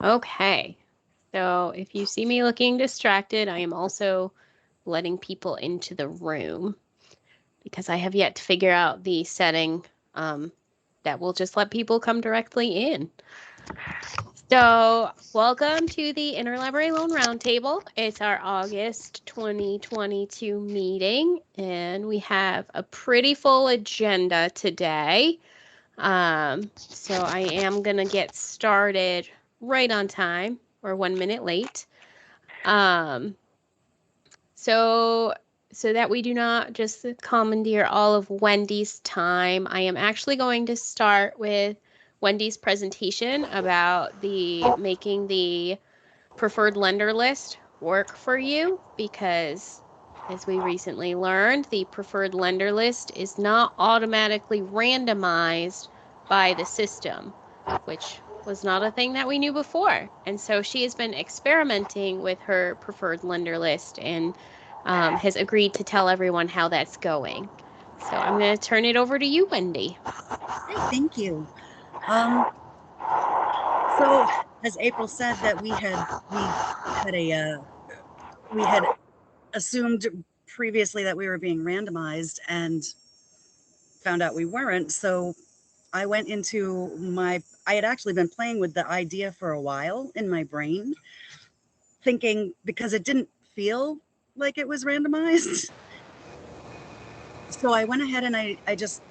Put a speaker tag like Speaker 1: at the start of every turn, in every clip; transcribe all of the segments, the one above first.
Speaker 1: Okay. So if you see me looking distracted, I am also letting people into the room because I have yet to figure out the setting that will just let people come directly in. So, welcome to the Interlibrary Loan Roundtable. It's our August 2022 meeting, and we have a pretty full agenda today. So I am gonna get started right on time, or 1 minute late. Um, so that we do not just commandeer all of Wendy's time, I am actually going to start with Wendy's presentation about making the preferred lender list work for you, because as we recently learned, the preferred lender list is not automatically randomized by the system, which was not a thing that we knew before. And so she has been experimenting with her preferred lender list and has agreed to tell everyone how that's going. So I'm going to turn it over to you, Wendy.
Speaker 2: Hey, thank you. So as April said, that we had assumed previously that we were being randomized and found out we weren't. So I went into I had actually been playing with the idea for a while in my brain, thinking because it didn't feel like it was randomized. So I went ahead and I just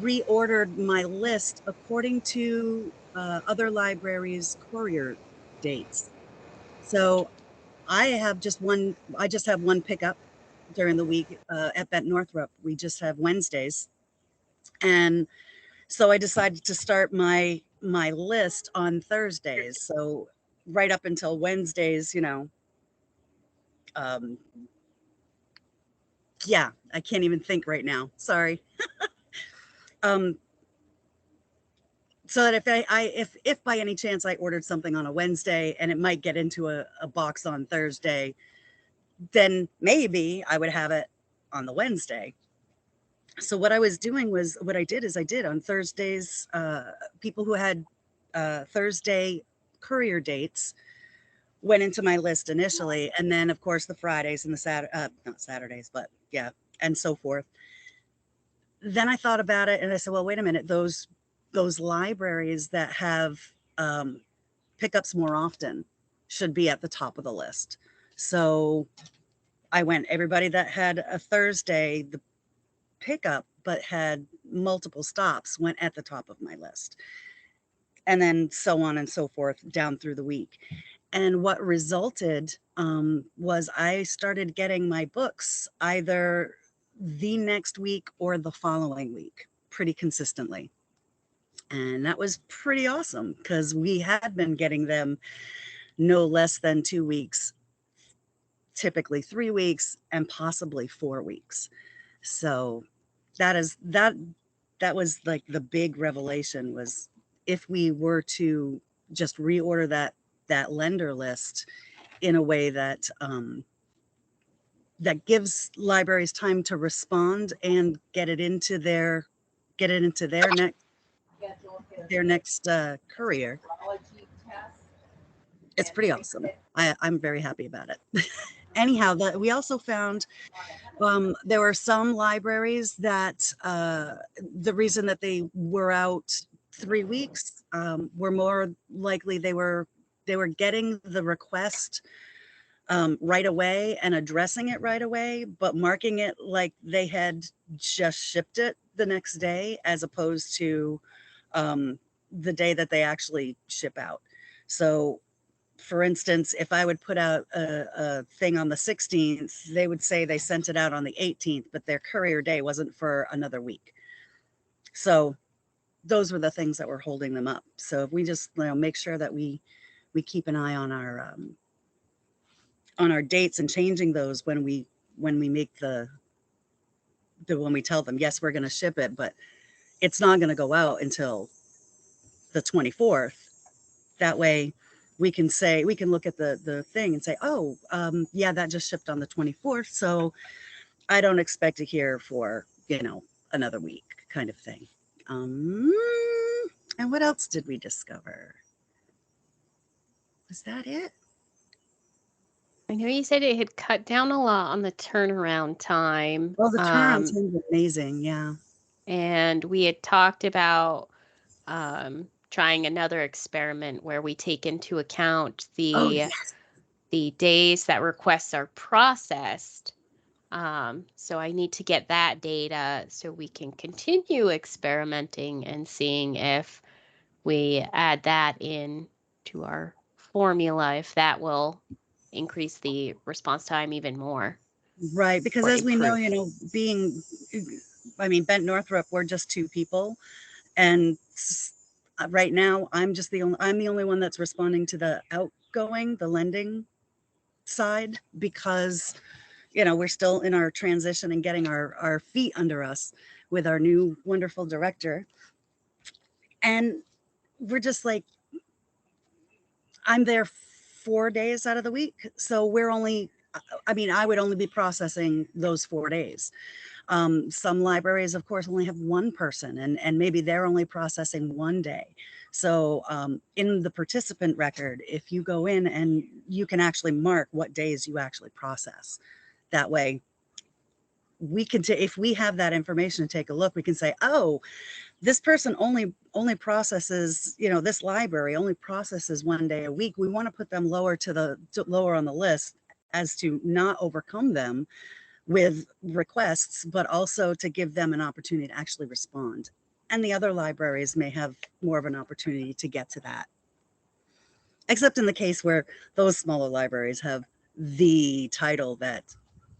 Speaker 2: reordered my list according to other libraries' Courier dates. So I just have one pickup during the week at Bent Northrop. We just have Wednesdays. And so I decided to start my list on Thursdays. So right up until Wednesdays, um, yeah, I can't even think right now. Sorry. Um, so that if by any chance I ordered something on a Wednesday and it might get into a box on Thursday, then maybe I would have it on the Wednesday. So what I did is I did on Thursdays, people who had Thursday courier dates went into my list initially, and then of course the Fridays and the not Saturdays, but yeah, and so forth. Then I thought about it and I said, well, wait a minute, those libraries that have um, pickups more often should be at the top of the list. So I went everybody that had a Thursday the pickup but had multiple stops went at the top of my list. And then so on and so forth down through the week. And what resulted was I started getting my books either the next week or the following week pretty consistently. And that was pretty awesome because we had been getting them no less than 2 weeks, typically 3 weeks, and possibly 4 weeks. So that was like the big revelation was if we were to just reorder that lender list in a way that that gives libraries time to respond and get it into their next courier. It's pretty awesome. I'm very happy about it. Anyhow, we also found there were some libraries that the reason that they were out 3 weeks were more likely they were getting the request right away and addressing it right away, but marking it like they had just shipped it the next day as opposed to the day that they actually ship out. So for instance, if I would put out a thing on the 16th, they would say they sent it out on the 18th, but their courier day wasn't for another week. So those were the things that were holding them up. So if we just make sure that we keep an eye on our dates and changing those when we make the when we tell them yes we're going to ship it, but it's not going to go out until the 24th. That way we can look at the thing and say, oh, yeah, that just shipped on the 24th. So I don't expect to hear for, another week kind of thing. Um, and what else did we discover? Was that it?
Speaker 1: I know you said it had cut down a lot on the turnaround time.
Speaker 2: Well, the turnaround time is amazing. Yeah.
Speaker 1: And we had talked about trying another experiment where we take into account
Speaker 2: Oh,
Speaker 1: the
Speaker 2: yes.
Speaker 1: days that requests are processed. So I need to get that data so we can continue experimenting and seeing if we add that in to our formula, if that will increase the response time even more.
Speaker 2: Right. Because
Speaker 1: Or
Speaker 2: as we know,
Speaker 1: improve.
Speaker 2: Bent Northrop, we're just two people. And right now, I'm the only one that's responding to the outgoing, the lending side, because we're still in our transition and getting our feet under us with our new wonderful director. And we're just like, I'm there 4 days out of the week. So I would only be processing those 4 days. Some libraries, of course, only have one person, and maybe they're only processing one day. So in the participant record, if you go in, and you can actually mark what days you actually process. That way, we can if we have that information to take a look, we can say, oh, this person only processes, this library only processes one day a week. We want to put them lower on the list, as to not overcome them with requests, but also to give them an opportunity to actually respond. And the other libraries may have more of an opportunity to get to that. Except in the case where those smaller libraries have the title that,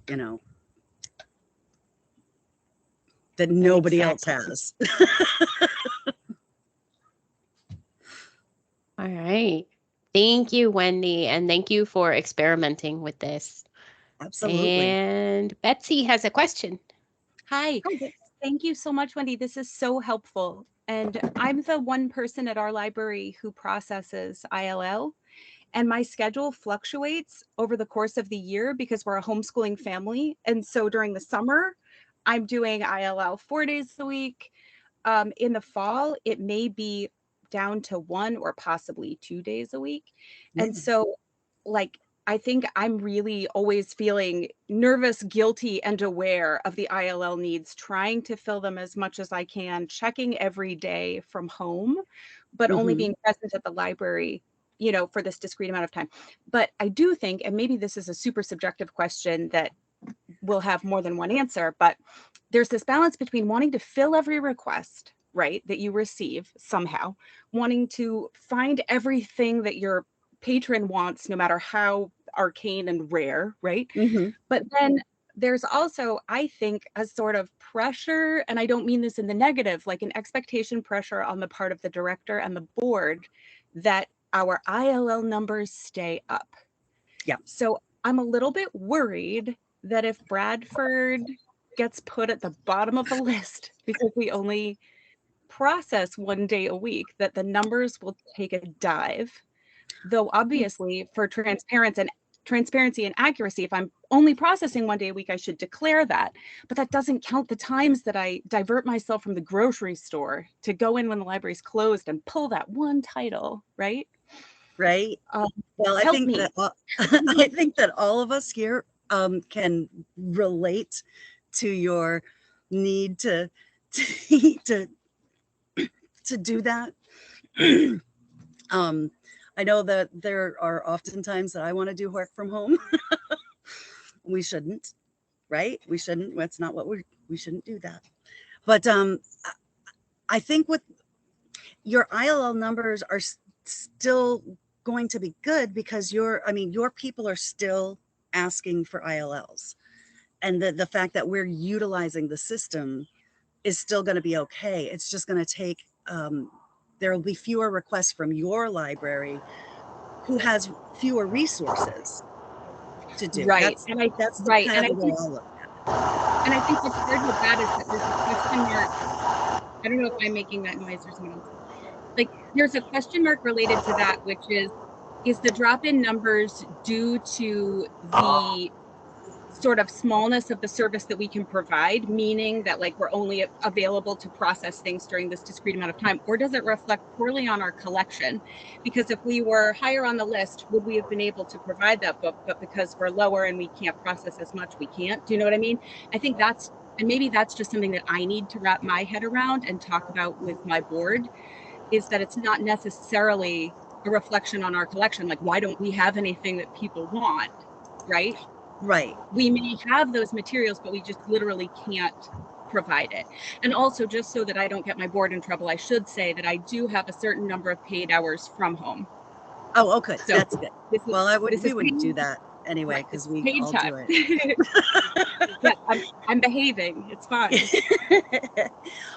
Speaker 2: you know, that nobody else has.
Speaker 1: All right. Thank you, Wendy, and thank you for experimenting with this.
Speaker 2: Absolutely.
Speaker 1: And Betsy has a question.
Speaker 3: Hi.
Speaker 2: Okay.
Speaker 3: Thank you so much, Wendy. This is so helpful. And I'm the one person at our library who processes ILL, and my schedule fluctuates over the course of the year because we're a homeschooling family. And so during the summer, I'm doing ILL 4 days a week. In the fall, it may be down to 1 or possibly 2 days a week. And so, like, I think I'm really always feeling nervous, guilty, and aware of the ILL needs, trying to fill them as much as I can, checking every day from home, but only being present at the library, for this discrete amount of time. But I do think, and maybe this is a super subjective question that will have more than one answer, but there's this balance between wanting to fill every request, right, that you receive somehow, wanting to find everything that your patron wants, no matter how arcane and rare, right? But then there's also, I think, a sort of pressure, and I don't mean this in the negative, like an expectation pressure on the part of the director and the board that our ILL numbers stay up.
Speaker 2: Yeah.
Speaker 3: So I'm a little bit worried that if Bradford gets put at the bottom of the list because we only process 1 day a week, that the numbers will take a dive. Though obviously, for transparency and accuracy, if I'm only processing 1 day a week, I should declare that. But that doesn't count the times that I divert myself from the grocery store to go in when the library's closed and pull that one title, right?
Speaker 2: Right. Well, I think that all of us here can relate to your need to do that. I know that there are often times that I want to do work from home. We shouldn't, right? We shouldn't. That's not what we shouldn't do that. But I think with your ILL numbers are still going to be good, because your people are still asking for ILLs, and the fact that we're utilizing the system is still going to be okay. It's just going to take there will be fewer requests from your library, who has fewer resources to do.
Speaker 3: Right.
Speaker 2: That's the kind of the way I look at it.
Speaker 3: And I think what's hard with that is that there's a question mark. I don't know if I'm making that noise or someone else. Like, there's a question mark related to that, which is the drop in numbers due to the sort of smallness of the service that we can provide, meaning that like we're only available to process things during this discrete amount of time? Or does it reflect poorly on our collection? Because if we were higher on the list, would we have been able to provide that book? But because we're lower and we can't process as much, we can't. Do you know what I mean? I think that's, and maybe that's just something that I need to wrap my head around and talk about with my board, is that it's not necessarily a reflection on our collection. Like, why don't we have anything that people want, right?
Speaker 2: Right.
Speaker 3: We may have those materials, but we just literally can't provide it. And also, just so that I don't get my board in trouble, I should say that I do have a certain number of paid hours from home.
Speaker 2: Oh, okay.
Speaker 3: So
Speaker 2: That's good. Well, we wouldn't do that anyway,
Speaker 3: right,
Speaker 2: because we
Speaker 3: paid
Speaker 2: all
Speaker 3: time.
Speaker 2: do it.
Speaker 3: Yeah, I'm behaving. It's fine.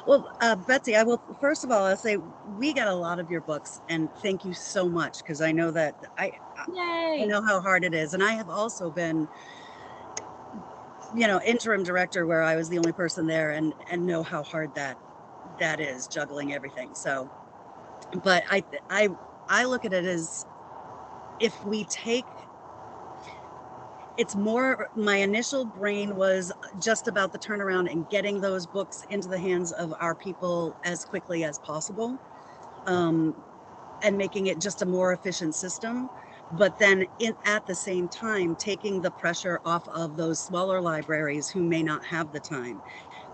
Speaker 2: Well, Betsy, I will, first of all, I'll say we got a lot of your books, and thank you so much, because I know that I
Speaker 3: Yay.
Speaker 2: know how hard it is. And I have also been, interim director where I was the only person there, and know how hard that is, juggling everything. So, but I look at it as, if we take, it's more, my initial brain was just about the turnaround and getting those books into the hands of our people as quickly as possible, and making it just a more efficient system. But then at the same time, taking the pressure off of those smaller libraries who may not have the time.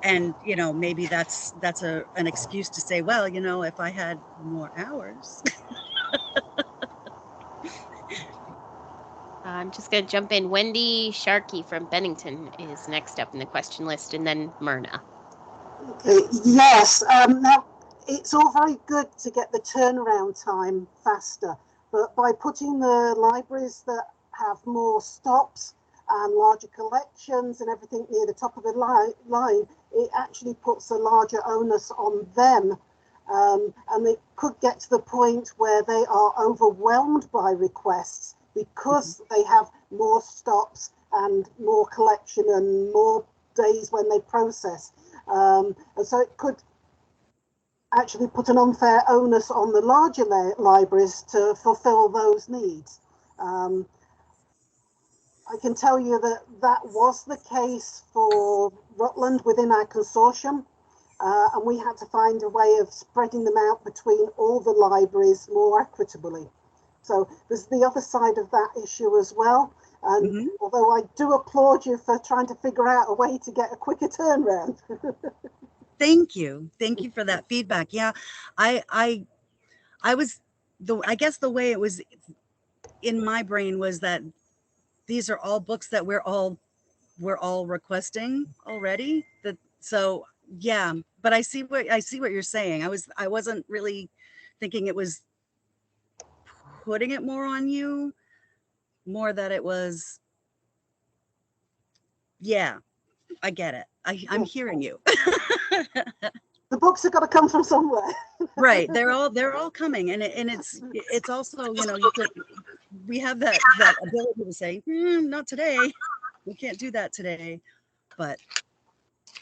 Speaker 2: And, maybe that's an excuse to say, well, if I had more hours.
Speaker 1: I'm just going to jump in. Wendy Sharkey from Bennington is next up in the question list, and then Myrna.
Speaker 4: Yes. Now, it's all very good to get the turnaround time faster, but by putting the libraries that have more stops and larger collections and everything near the top of the line, it actually puts a larger onus on them. And it could get to the point where they are overwhelmed by requests because they have more stops and more collection and more days when they process. And so it could actually put an unfair onus on the larger libraries to fulfill those needs. I can tell you that was the case for Rutland within our consortium. And we had to find a way of spreading them out between all the libraries more equitably. So there's the other side of that issue as well. And although I do applaud you for trying to figure out a way to get a quicker turnaround.
Speaker 2: Thank you for that feedback. Yeah, I guess the way it was in my brain was that these are all books that we're all requesting already. So yeah, but I see what you're saying. I wasn't really thinking it was putting it more on you, more that it was, yeah, I get it. I'm hearing you.
Speaker 4: The books have got to come from somewhere.
Speaker 2: Right, they're all coming, and it's also, we have that ability to say, not today, we can't do that today. But,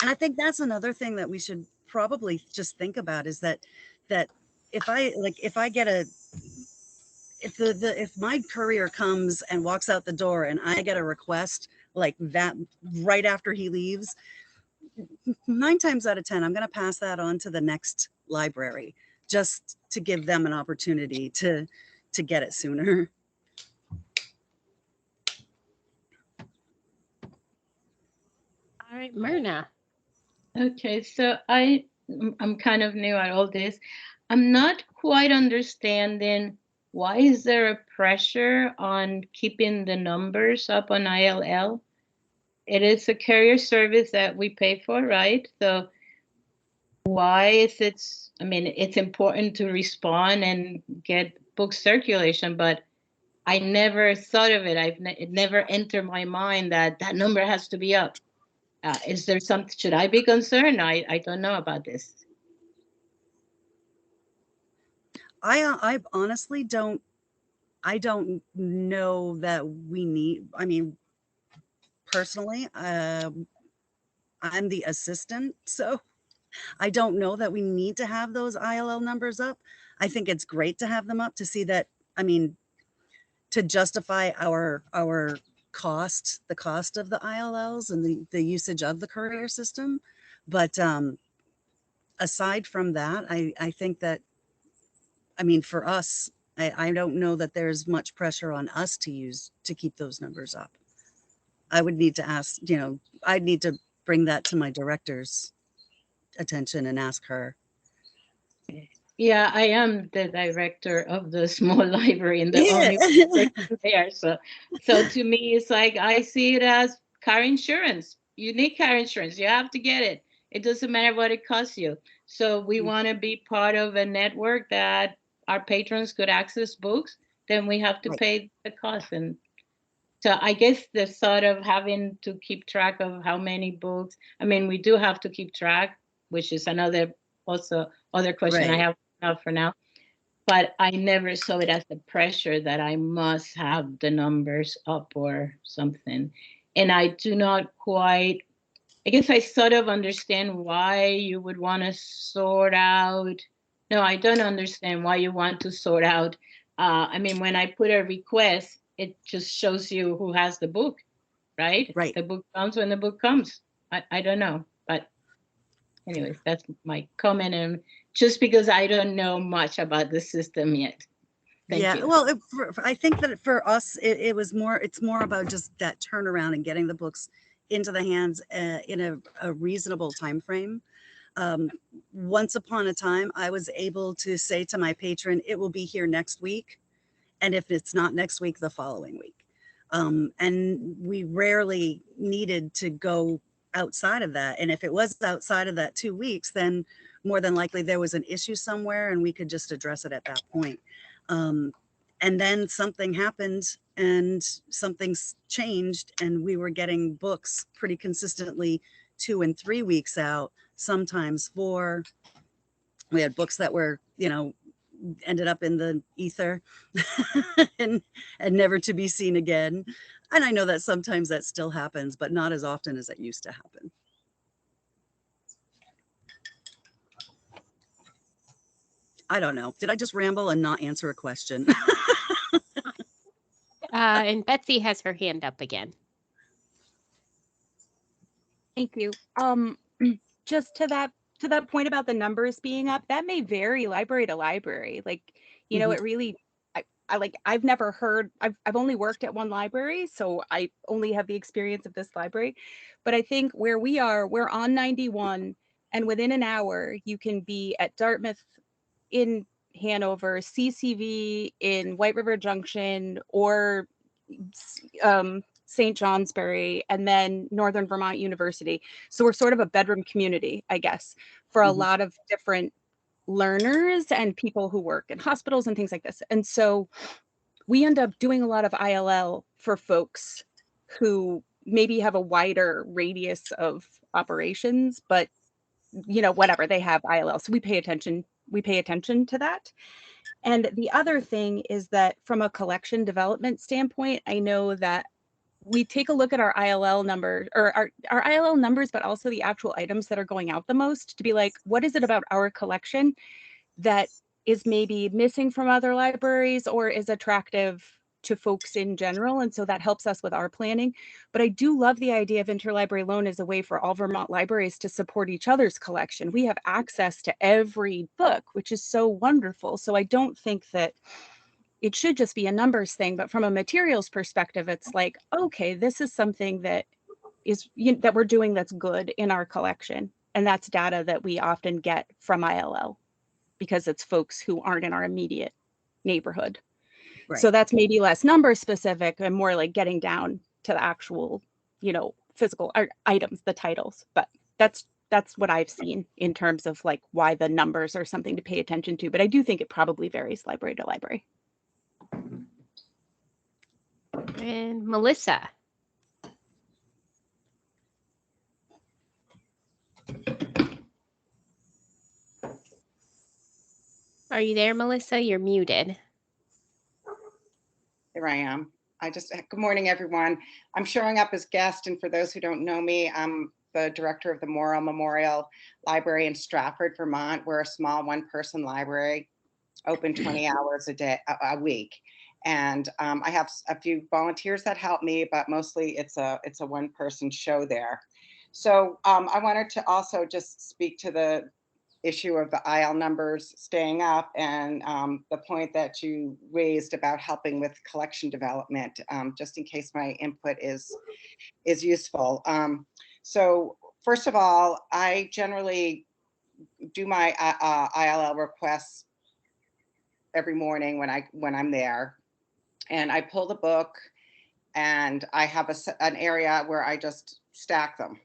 Speaker 2: and I think that's another thing that we should probably just think about, is that if my courier comes and walks out the door and I get a request like that right after he leaves, 9 times out of 10, I'm going to pass that on to the next library, just to give them an opportunity to get it sooner.
Speaker 1: All right, Myrna.
Speaker 5: Okay, so I'm kind of new at all this. I'm not quite understanding, why is there a pressure on keeping the numbers up on ILL? It is a carrier service that we pay for, right? So why is it's important to respond and get book circulation, but I never thought of it. It never entered my mind that number has to be up. Is there something, should I be concerned? I don't know about this.
Speaker 2: I honestly don't know that we need, personally, I'm the assistant, so I don't know that we need to have those ILL numbers up. I think it's great to have them up to see that, to justify our the cost of the ILLs and the usage of the Courier system. But aside from that, I think that, I mean, for us, I don't know that there's much pressure on us to keep those numbers up. I would need to ask, you know, I'd need to bring that to my director's attention and ask her.
Speaker 5: Yeah, I am the director of the small library and the
Speaker 2: Yeah.
Speaker 5: only person there. So to me, it's like I see it as car insurance. You need car insurance. You have to get it. It doesn't matter what it costs you. So we want to be part of a network that our patrons could access books. Then we have to
Speaker 2: Right.
Speaker 5: pay the cost. And so I guess the thought of having to keep track of how many books, I mean, we do have to keep track, which is another other question I
Speaker 2: Right.
Speaker 5: have for now. But I never saw it as the pressure that I must have the numbers up or something. And I do not quite, I guess I sort of understand why you would want to sort out. No, I don't understand why you want to sort out. I mean, when I put a request, it just shows you who has the book, right?
Speaker 2: Right.
Speaker 5: The book comes when the book comes. I don't know. But anyways, that's my comment. And just because I don't know much about the system yet. Thank
Speaker 2: Yeah,
Speaker 5: you.
Speaker 2: well, I think that for us, it's more about just that turnaround and getting the books into the hands in a reasonable time frame. Once upon a time, I was able to say to my patron, it will be here next week. And if it's not next week, the following week. And we rarely needed to go outside of that. And if it was outside of that 2 weeks, then more than likely there was an issue somewhere and we could just address it at that point. And then something happened and something's changed and we were getting books pretty consistently 2 and 3 weeks out, sometimes 4. We had books that were, you know, ended up in the ether and never to be seen again. And I know that sometimes that still happens, but not as often as it used to happen. I don't know. Did I just ramble and not answer a question?
Speaker 1: And Betsy has her hand up again.
Speaker 3: Thank you. Just to that point about the numbers being up, that may vary library to library. Like, you know, it really, I've never heard, I've only worked at one library, so I only have the experience of this library. But I think where we are, we're on 91, and within an hour, you can be at Dartmouth, in Hanover, CCV in White River Junction, or St. Johnsbury, and then Northern Vermont University. So we're sort of a bedroom community, I guess, for a lot of different learners and people who work in hospitals and things like this. And so we end up doing a lot of ILL for folks who maybe have a wider radius of operations, but you know, whatever, they have ILL. So we pay attention to that. And the other thing is that from a collection development standpoint, I know that we take a look at our ILL number, or our ILL numbers, but also the actual items that are going out the most, to be like, what is it about our collection that is maybe missing from other libraries or is attractive to folks in general? And so that helps us with our planning. But I do love the idea of interlibrary loan as a way for all Vermont libraries to support each other's collection. We have access to every book, which is so wonderful. So I don't think that it should just be a numbers thing, but from a materials perspective, it's like, okay, this is something that is, you know, that we're doing that's good in our collection. And that's data that we often get from ILL because it's folks who aren't in our immediate neighborhood.
Speaker 2: Right.
Speaker 3: So that's maybe less number specific and more like getting down to the actual, you know, physical items, the titles. But that's what I've seen in terms of like why the numbers are something to pay attention to. But I do think it probably varies library to library.
Speaker 1: And Melissa. Are you there, Melissa? You're muted.
Speaker 6: Here I am. Good morning, everyone. I'm showing up as guest, and for those who don't know me, I'm the director of the Morrill Memorial Library in Stratford, Vermont. We're a small one-person library, open 20 hours a week. And I have a few volunteers that help me, but mostly it's a one-person show there. So I wanted to also just speak to the issue of the IL numbers staying up, and the point that you raised about helping with collection development, just in case my input is useful. So first of all, I generally do my ILL requests every morning when I'm there, and I pull the book, and I have an area where I just stack them.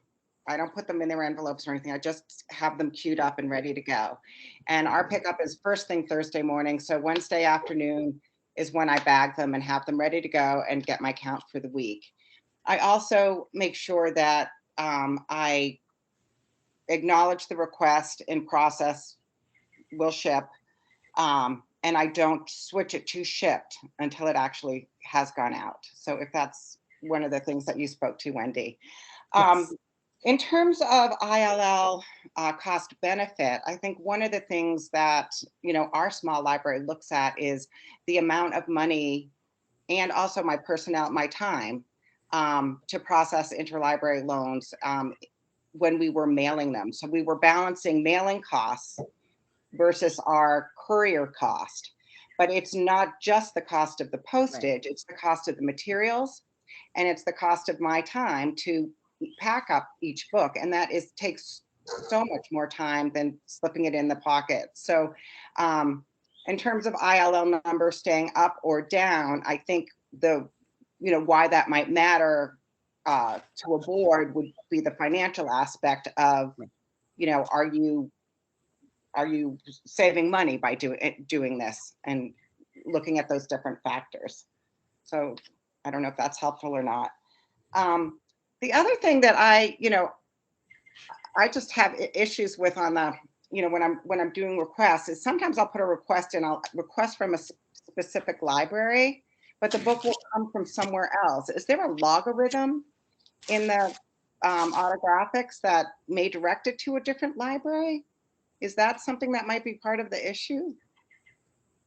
Speaker 6: I don't put them in their envelopes or anything. I just have them queued up and ready to go. And our pickup is first thing Thursday morning. So Wednesday afternoon is when I bag them and have them ready to go and get my count for the week. I also make sure that I acknowledge the request, in process, will ship, and I don't switch it to shipped until it actually has gone out. So if that's one of the things that you spoke to, Wendy.
Speaker 2: Yes.
Speaker 6: In terms of ILL cost benefit, I think one of the things that, you know, our small library looks at is the amount of money, and also my personnel, my time, to process interlibrary loans when we were mailing them. So we were balancing mailing costs versus our courier cost. But it's not just the cost of the postage, it's the cost of the materials, and it's the cost of my time to pack up each book. And that takes so much more time than slipping it in the pocket. So in terms of ILL numbers staying up or down, I think why that might matter to a board would be the financial aspect of, are you saving money by doing this, and looking at those different factors. So I don't know if that's helpful or not. The other thing that I just have issues with on the, when I'm doing requests, is sometimes I'll put a request in, I'll request from a specific library, but the book will come from somewhere else. Is there a logarithm in the autographics that may direct it to a different library? Is that something that might be part of the issue?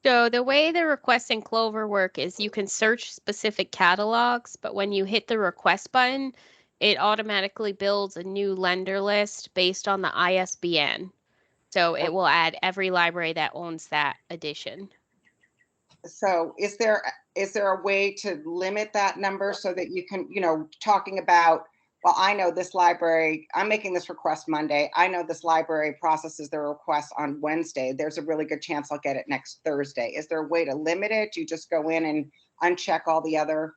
Speaker 1: So the way the requests in Clover work is you can search specific catalogs, but when you hit the request button, it automatically builds a new lender list based on the ISBN. So it will add every library that owns that edition.
Speaker 6: So is there a way to limit that number so that you can, talking about, well, I know this library, I'm making this request Monday. I know this library processes their request on Wednesday. There's a really good chance I'll get it next Thursday. Is there a way to limit it? You just go in and uncheck all the other?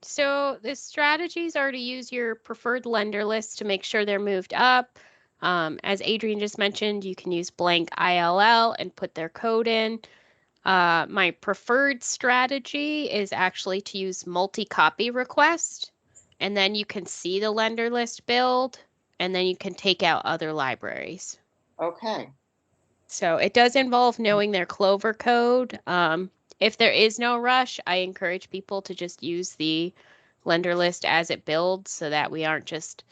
Speaker 1: So the strategies are to use your preferred lender list to make sure they're moved up. As Adrian just mentioned, you can use blank ILL and put their code in. My preferred strategy is actually to use multi-copy request, and then you can see the lender list build, and then you can take out other libraries.
Speaker 6: Okay.
Speaker 1: So it does involve knowing their Clover code. If there is no rush, I encourage people to just use the lender list as it builds, so that we aren't just,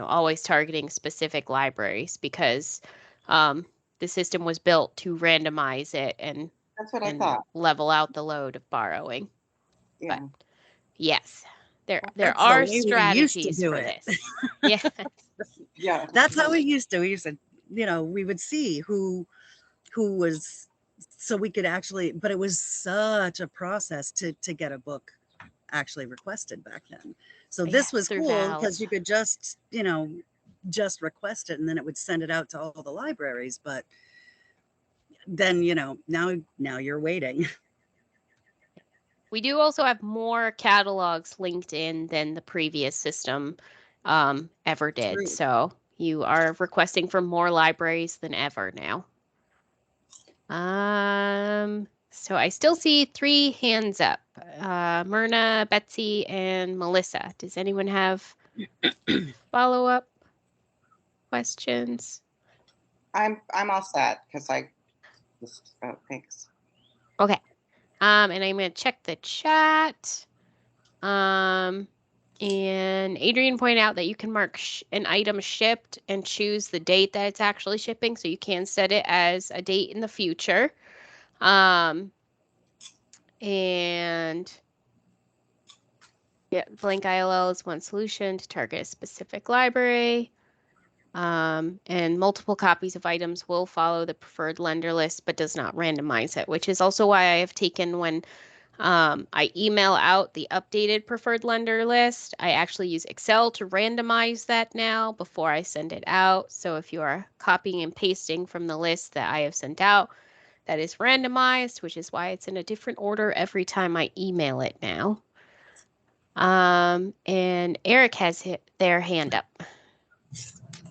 Speaker 1: always targeting specific libraries, because the system was built to randomize it and
Speaker 6: That's what I thought.
Speaker 1: level out the load of borrowing.
Speaker 6: Yeah.
Speaker 1: But yes, there
Speaker 2: That's
Speaker 1: are
Speaker 2: the way we used to
Speaker 1: strategies
Speaker 2: do
Speaker 1: for
Speaker 2: it.
Speaker 1: this. Yeah.
Speaker 6: Yeah.
Speaker 2: That's how we used to. We used to, we would see who was, so we could actually, but it was such a process to get a book actually requested back then. So this was
Speaker 1: through
Speaker 2: cool
Speaker 1: Val.
Speaker 2: because you could just, just request it, and then it would send it out to all the libraries. But then, now you're waiting.
Speaker 1: We do also have more catalogs linked in than the previous system ever did.
Speaker 2: True.
Speaker 1: So you are requesting from more libraries than ever now. So I still see 3 hands up. Myrna, Betsy, and Melissa. Does anyone have follow-up questions?
Speaker 6: I'm all set because thanks.
Speaker 1: Okay. And I'm going to check the chat. And Adrian pointed out that you can mark an item shipped and choose the date that it's actually shipping. So you can set it as a date in the future. And yeah, blank ILL is one solution to target a specific library. And multiple copies of items will follow the preferred lender list, but does not randomize it, which is also why I have taken when I email out the updated preferred lender list. I actually use Excel to randomize that now before I send it out. So if you are copying and pasting from the list that I have sent out, that is randomized, which is why it's in a different order every time I email it now. And Eric has their hand up.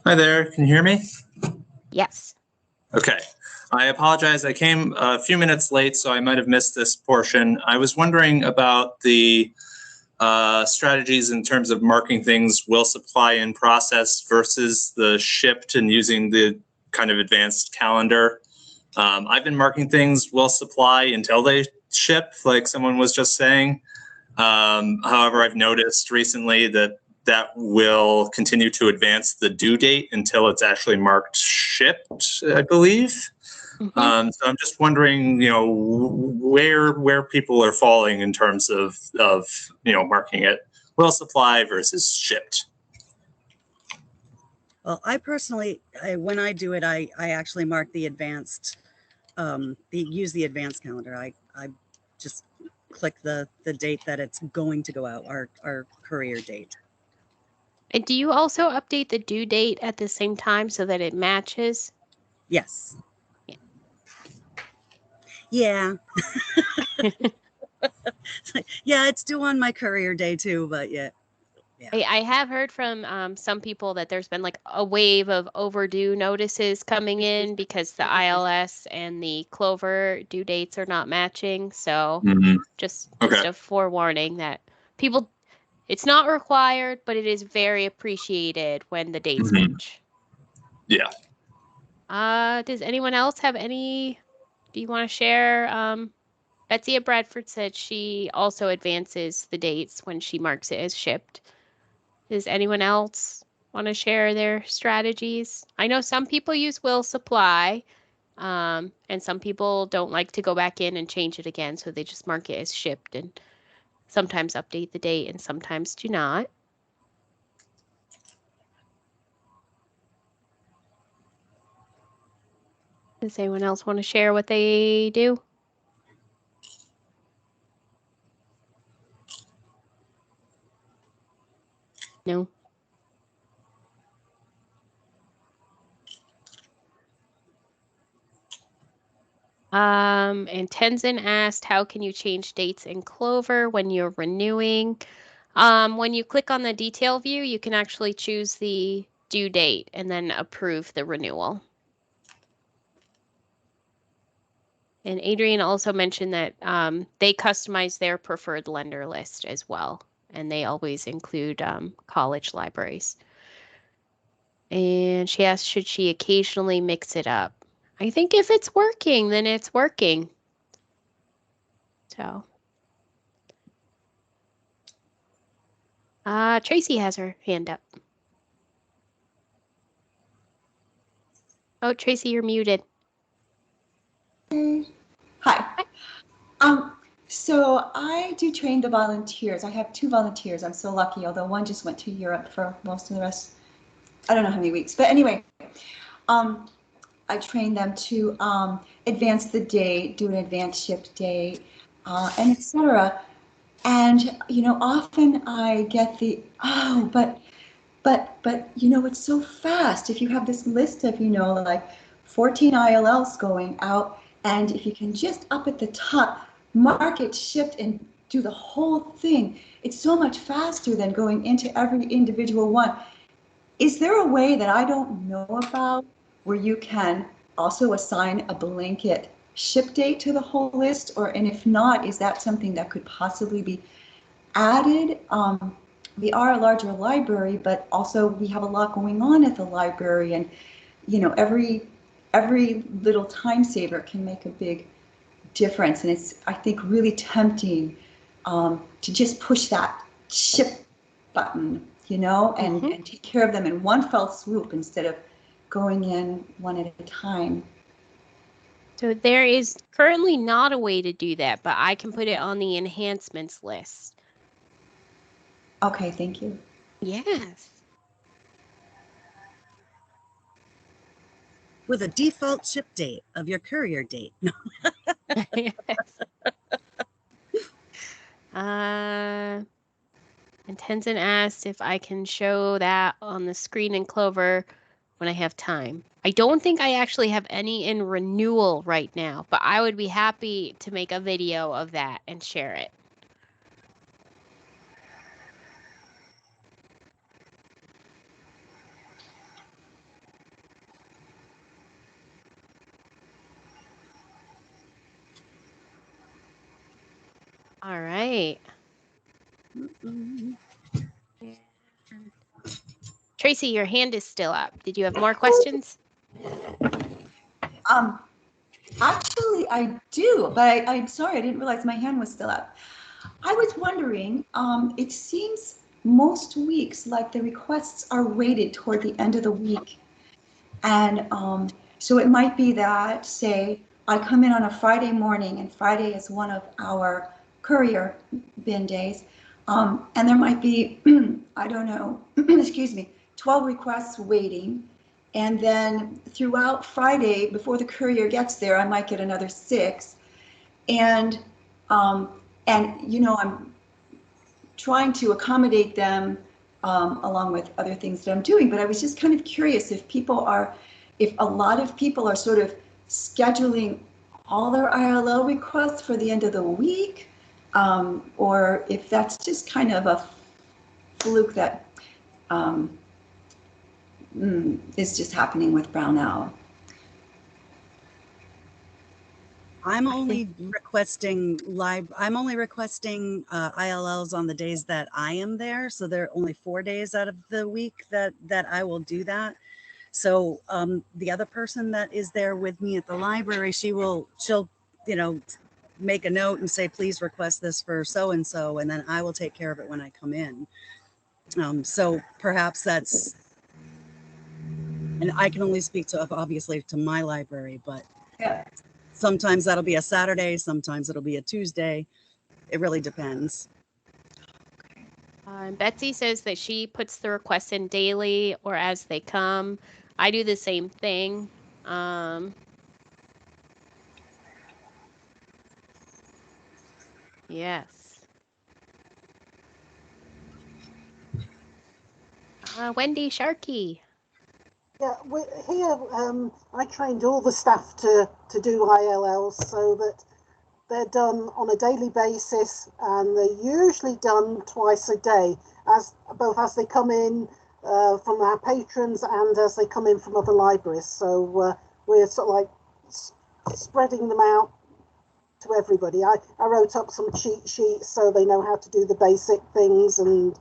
Speaker 7: Hi there, can you hear me?
Speaker 1: Yes.
Speaker 7: Okay, I apologize. I came a few minutes late, so I might have missed this portion. I was wondering about the strategies in terms of marking things will supply in process versus the shipped and using the kind of advanced calendar. I've been marking things will supply until they ship, like someone was just saying. However, I've noticed recently that will continue to advance the due date until it's actually marked shipped, I believe.
Speaker 1: Mm-hmm.
Speaker 7: So I'm just wondering, where people are falling in terms of marking it will supply versus shipped.
Speaker 2: Well, I personally, when I do it, I actually mark the advanced, use the advanced calendar. I just click the date that it's going to go out, our courier date.
Speaker 1: And do you also update the due date at the same time so that it matches?
Speaker 2: Yes. Yeah. Yeah, it's due on my courier day too, but yeah.
Speaker 1: I have heard from some people that there's been like a wave of overdue notices coming in because the ILS and the Clover due dates are not matching. So just a forewarning that people, it's not required, but it is very appreciated when the dates match.
Speaker 7: Yeah.
Speaker 1: Does anyone else have any, do you want to share? Betsy at Bradford said she also advances the dates when she marks it as shipped. Does anyone else want to share their strategies? I know some people use will supply, and some people don't like to go back in and change it again, so they just mark it as shipped and sometimes update the date and sometimes do not. Does anyone else want to share what they do? No. And Tenzin asked, how can you change dates in Clover when you're renewing? When you click on the detail view, you can actually choose the due date and then approve the renewal. And Adrian also mentioned that they customize their preferred lender list as well, and they always include college libraries. And she asked, should she occasionally mix it up? I think if it's working, then it's working. So, Tracy has her hand up. Oh, Tracy, you're muted.
Speaker 8: Hi. So I do train the volunteers. I have 2 volunteers. I'm so lucky, although one just went to Europe for most of the rest. I don't know how many weeks, but anyway, I train them to advance the date, do an advanced ship date, and etc. And often I get the but it's so fast. If you have this list of like 14 ILLs going out, and if you can just up at the top mark it shipped and do the whole thing, it's so much faster than going into every individual one. Is there a way that I don't know about where you can also assign a blanket ship date to the whole list? And if not, is that something that could possibly be added? We are a larger library, but also we have a lot going on at the library, and every little time saver can make a big difference. And it's, I think, really tempting to just push that ship button, and take care of them in one fell swoop instead of going in one at a time.
Speaker 1: So there is currently not a way to do that, but I can put it on the enhancements list.
Speaker 8: Okay, thank you.
Speaker 1: Yes.
Speaker 2: With a default ship date of your courier date. No.
Speaker 1: Yes. And Tenzin asked if I can show that on the screen in Clover when I have time. I don't think I actually have any in renewal right now, but I would be happy to make a video of that and share it. All right. Tracy, your hand is still up. Did you have more questions?
Speaker 8: Actually, I do, but I'm sorry, I didn't realize my hand was still up. I was wondering, it seems most weeks like the requests are weighted toward the end of the week. And so it might be that, say, I come in on a Friday morning, and Friday is one of our courier bin days. And there might be, I don't know, excuse me, 12 requests waiting. And then throughout Friday, before the courier gets there, I might get another 6. And you know, I'm trying to accommodate them along with other things that I'm doing. But I was just kind of curious if a lot of people are sort of scheduling all their ILL requests for the end of the week, or if that's just kind of a fluke that is just happening with Brown Owl.
Speaker 2: I'm only requesting ILLs on the days that I am there. So there are only 4 days out of the week that I will do that. So the other person that is there with me at the library, she'll, you know, make a note and say, please request this for so-and-so, and then I will take care of it when I come in. So perhaps that's, and I can only speak to, obviously, to my library, but
Speaker 8: Yeah.
Speaker 2: sometimes that'll be a Saturday, sometimes it'll be a Tuesday. It really depends.
Speaker 1: Betsy says that she puts the requests in daily or as they come. I do the same thing. Yes. Wendy Sharkey.
Speaker 4: Yeah, here I trained all the staff to do ILLs so that they're done on a daily basis, and they're usually done twice a day, both as they come in from our patrons and as they come in from other libraries. So we're sort of like spreading them out to everybody. I wrote up some cheat sheets so they know how to do the basic things, and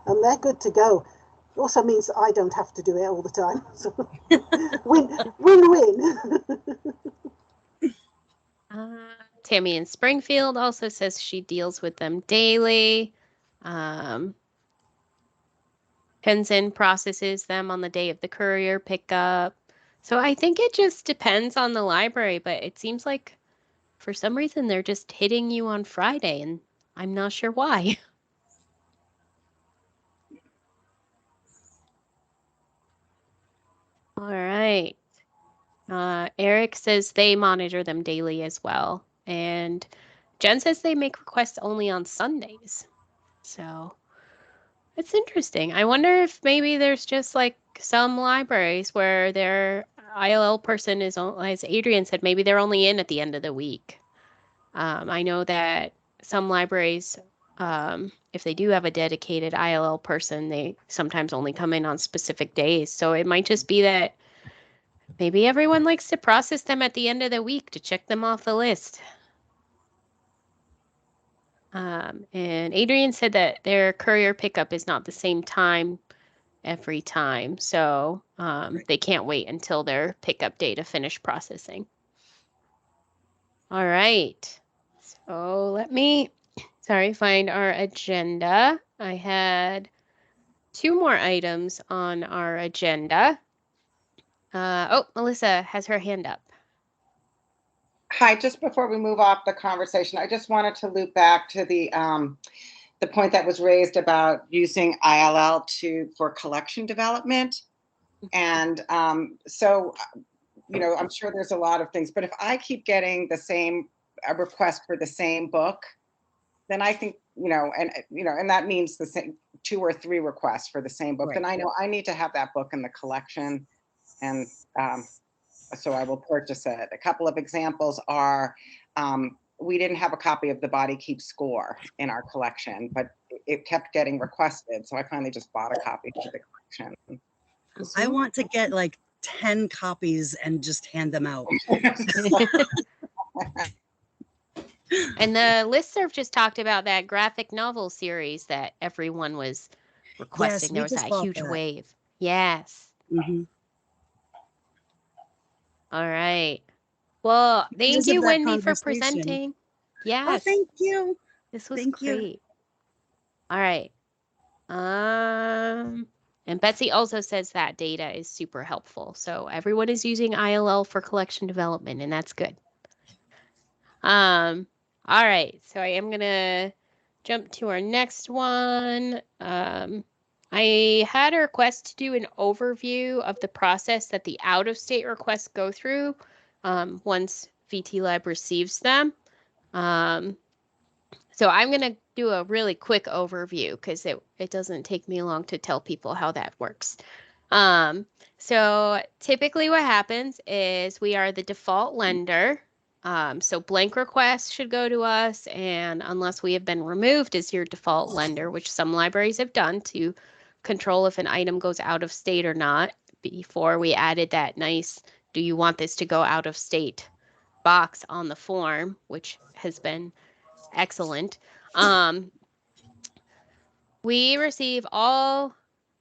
Speaker 4: they're good to go. It also means that I don't have to do it all the time. So win-win.
Speaker 1: Tammy in Springfield also says she deals with them daily. Tenzin processes them on the day of the courier pickup. So I think it just depends on the library, but it seems like for some reason they're just hitting you on Friday, and I'm not sure why. All right. Eric says they monitor them daily as well. And Jen says they make requests only on Sundays. So it's interesting. I wonder if maybe there's just like some libraries where their ILL person is, as Adrian said, maybe they're only in at the end of the week. I know that some libraries, if they do have a dedicated ILL person, they sometimes only come in on specific days. So it might just be that maybe everyone likes to process them at the end of the week to check them off the list. And Adrian said that their courier pickup is not the same time every time. So they can't wait until their pickup day to finish processing. All right. So let me, find our agenda. I had 2 more items on our agenda. Oh, Melissa has her hand up.
Speaker 6: Hi, just before we move off the conversation, I just wanted to loop back to the point that was raised about using ILL for collection development. And so, you know, I'm sure there's a lot of things, but if I keep getting the same request for the same book, then I think, you know, and that means the same 2 or 3 requests for the same book,
Speaker 2: Right.
Speaker 6: then I know I need to have that book in the collection. And so I will purchase it. A couple of examples are, we didn't have a copy of The Body Keeps Score in our collection, but it kept getting requested. So I finally just bought a copy for the collection.
Speaker 2: I want to get like 10 copies and just hand them out.
Speaker 1: And the listserv just talked about that graphic novel series that everyone was requesting.
Speaker 2: we
Speaker 1: There was
Speaker 2: just
Speaker 1: that
Speaker 2: bought
Speaker 1: huge
Speaker 2: that.
Speaker 1: wave. Yes.
Speaker 2: Mhm.
Speaker 1: All right. Well, thank
Speaker 2: Because of
Speaker 1: you,
Speaker 2: that
Speaker 1: Wendy, for
Speaker 2: conversation.
Speaker 1: presenting.
Speaker 2: Oh,
Speaker 1: Yes.
Speaker 2: thank you.
Speaker 1: This was
Speaker 2: Thank you.
Speaker 1: great. All right. And Betsy also says that data is super helpful. So everyone is using ILL for collection development, and that's good. All right. So I am gonna jump to our next one. I had a request to do an overview of the process that the out-of-state requests go through once VT Lab receives them. So I'm going to do a really quick overview because it doesn't take me long to tell people how that works. So typically what happens is we are the default lender. So blank requests should go to us, and unless we have been removed as your default lender, which some libraries have done to control if an item goes out of state or not, before we added that nice, do you want this to go out of state box on the form, which has been excellent. We receive all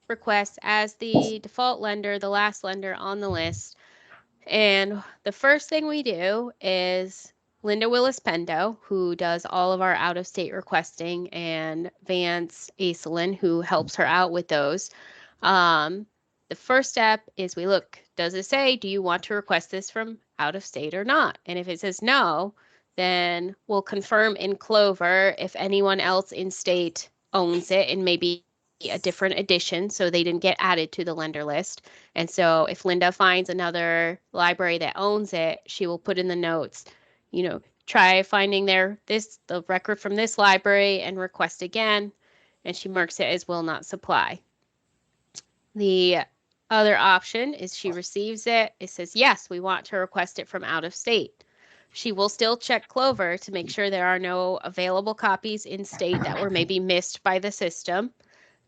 Speaker 1: requests as the default lender, the last lender on the list. And the first thing we do is Linda Willis-Pendo, who does all of our out-of-state requesting, and Vance Aislinn, who helps her out with those. The first step is we look, does it say, do you want to request this from out of state or not? And if it says no, then we'll confirm in Clover if anyone else in state owns it and maybe a different edition, so they didn't get added to the lender list. And so if Linda finds another library that owns it, she will put in the notes, you know, try finding the record from this library and request again. And she marks it as will not supply. The other option is she receives it. It says, yes, we want to request it from out of state. She will still check Clover to make sure there are no available copies in state that were maybe missed by the system.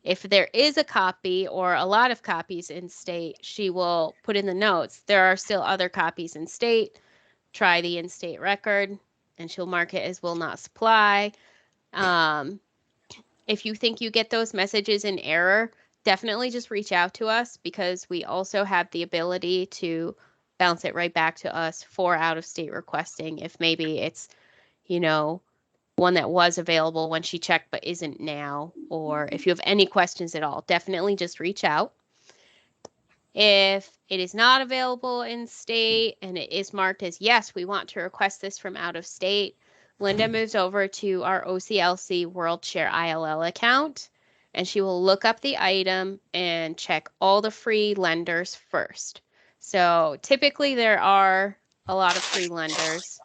Speaker 1: If there is a copy or a lot of copies in state, she will put in the notes, there are still other copies in state. Try the in-state record, and she'll mark it as will not supply. If you think you get those messages in error, definitely just reach out to us, because we also have the ability to bounce it right back to us for out-of-state requesting if maybe it's, you know, one that was available when she checked but isn't now, or if you have any questions at all, definitely just reach out. If it is not available in state and it is marked as yes, we want to request this from out of state, Linda moves over to our OCLC WorldShare ILL account, and she will look up the item and check all the free lenders first. So typically there are a lot of free lenders.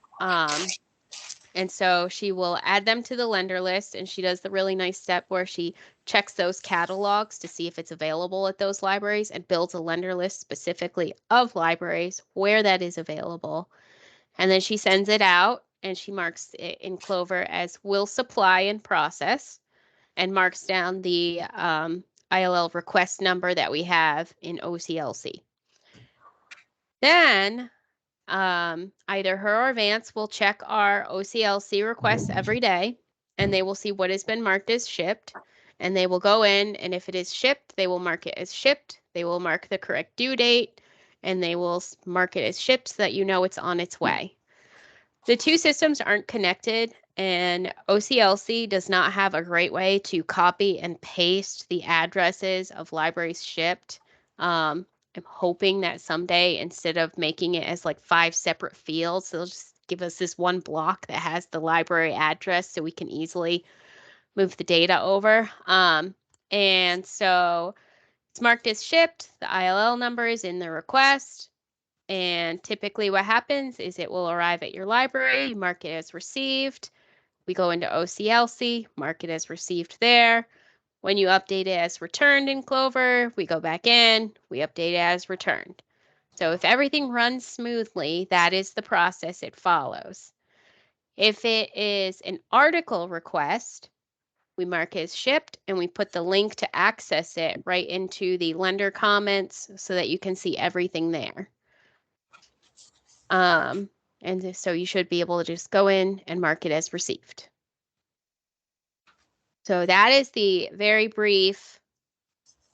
Speaker 1: And so she will add them to the lender list, and she does the really nice step where she checks those catalogs to see if it's available at those libraries and builds a lender list specifically of libraries where that is available. And then she sends it out, and she marks it in Clover as will supply in process, and marks down the ILL request number that we have in OCLC. Then either her or Vance will check our OCLC requests every day, and they will see what has been marked as shipped, and they will go in, and if it is shipped, they will mark it as shipped. They will mark the correct due date, and they will mark it as shipped so that you know it's on its way. The two systems aren't connected, and OCLC does not have a great way to copy and paste the addresses of libraries shipped. I'm hoping that someday, instead of making it as like 5 separate fields, they'll just give us this one block that has the library address so we can easily move the data over. And so it's marked as shipped. The ILL number is in the request. And typically what happens is it will arrive at your library, you mark it as received. We go into OCLC, mark it as received there. When you update it as returned in Clover, we go back in, we update it as returned. So if everything runs smoothly, that is the process it follows. If it is an article request, we mark it as shipped and we put the link to access it right into the lender comments so that you can see everything there. And so you should be able to just go in and mark it as received. So that is the very brief,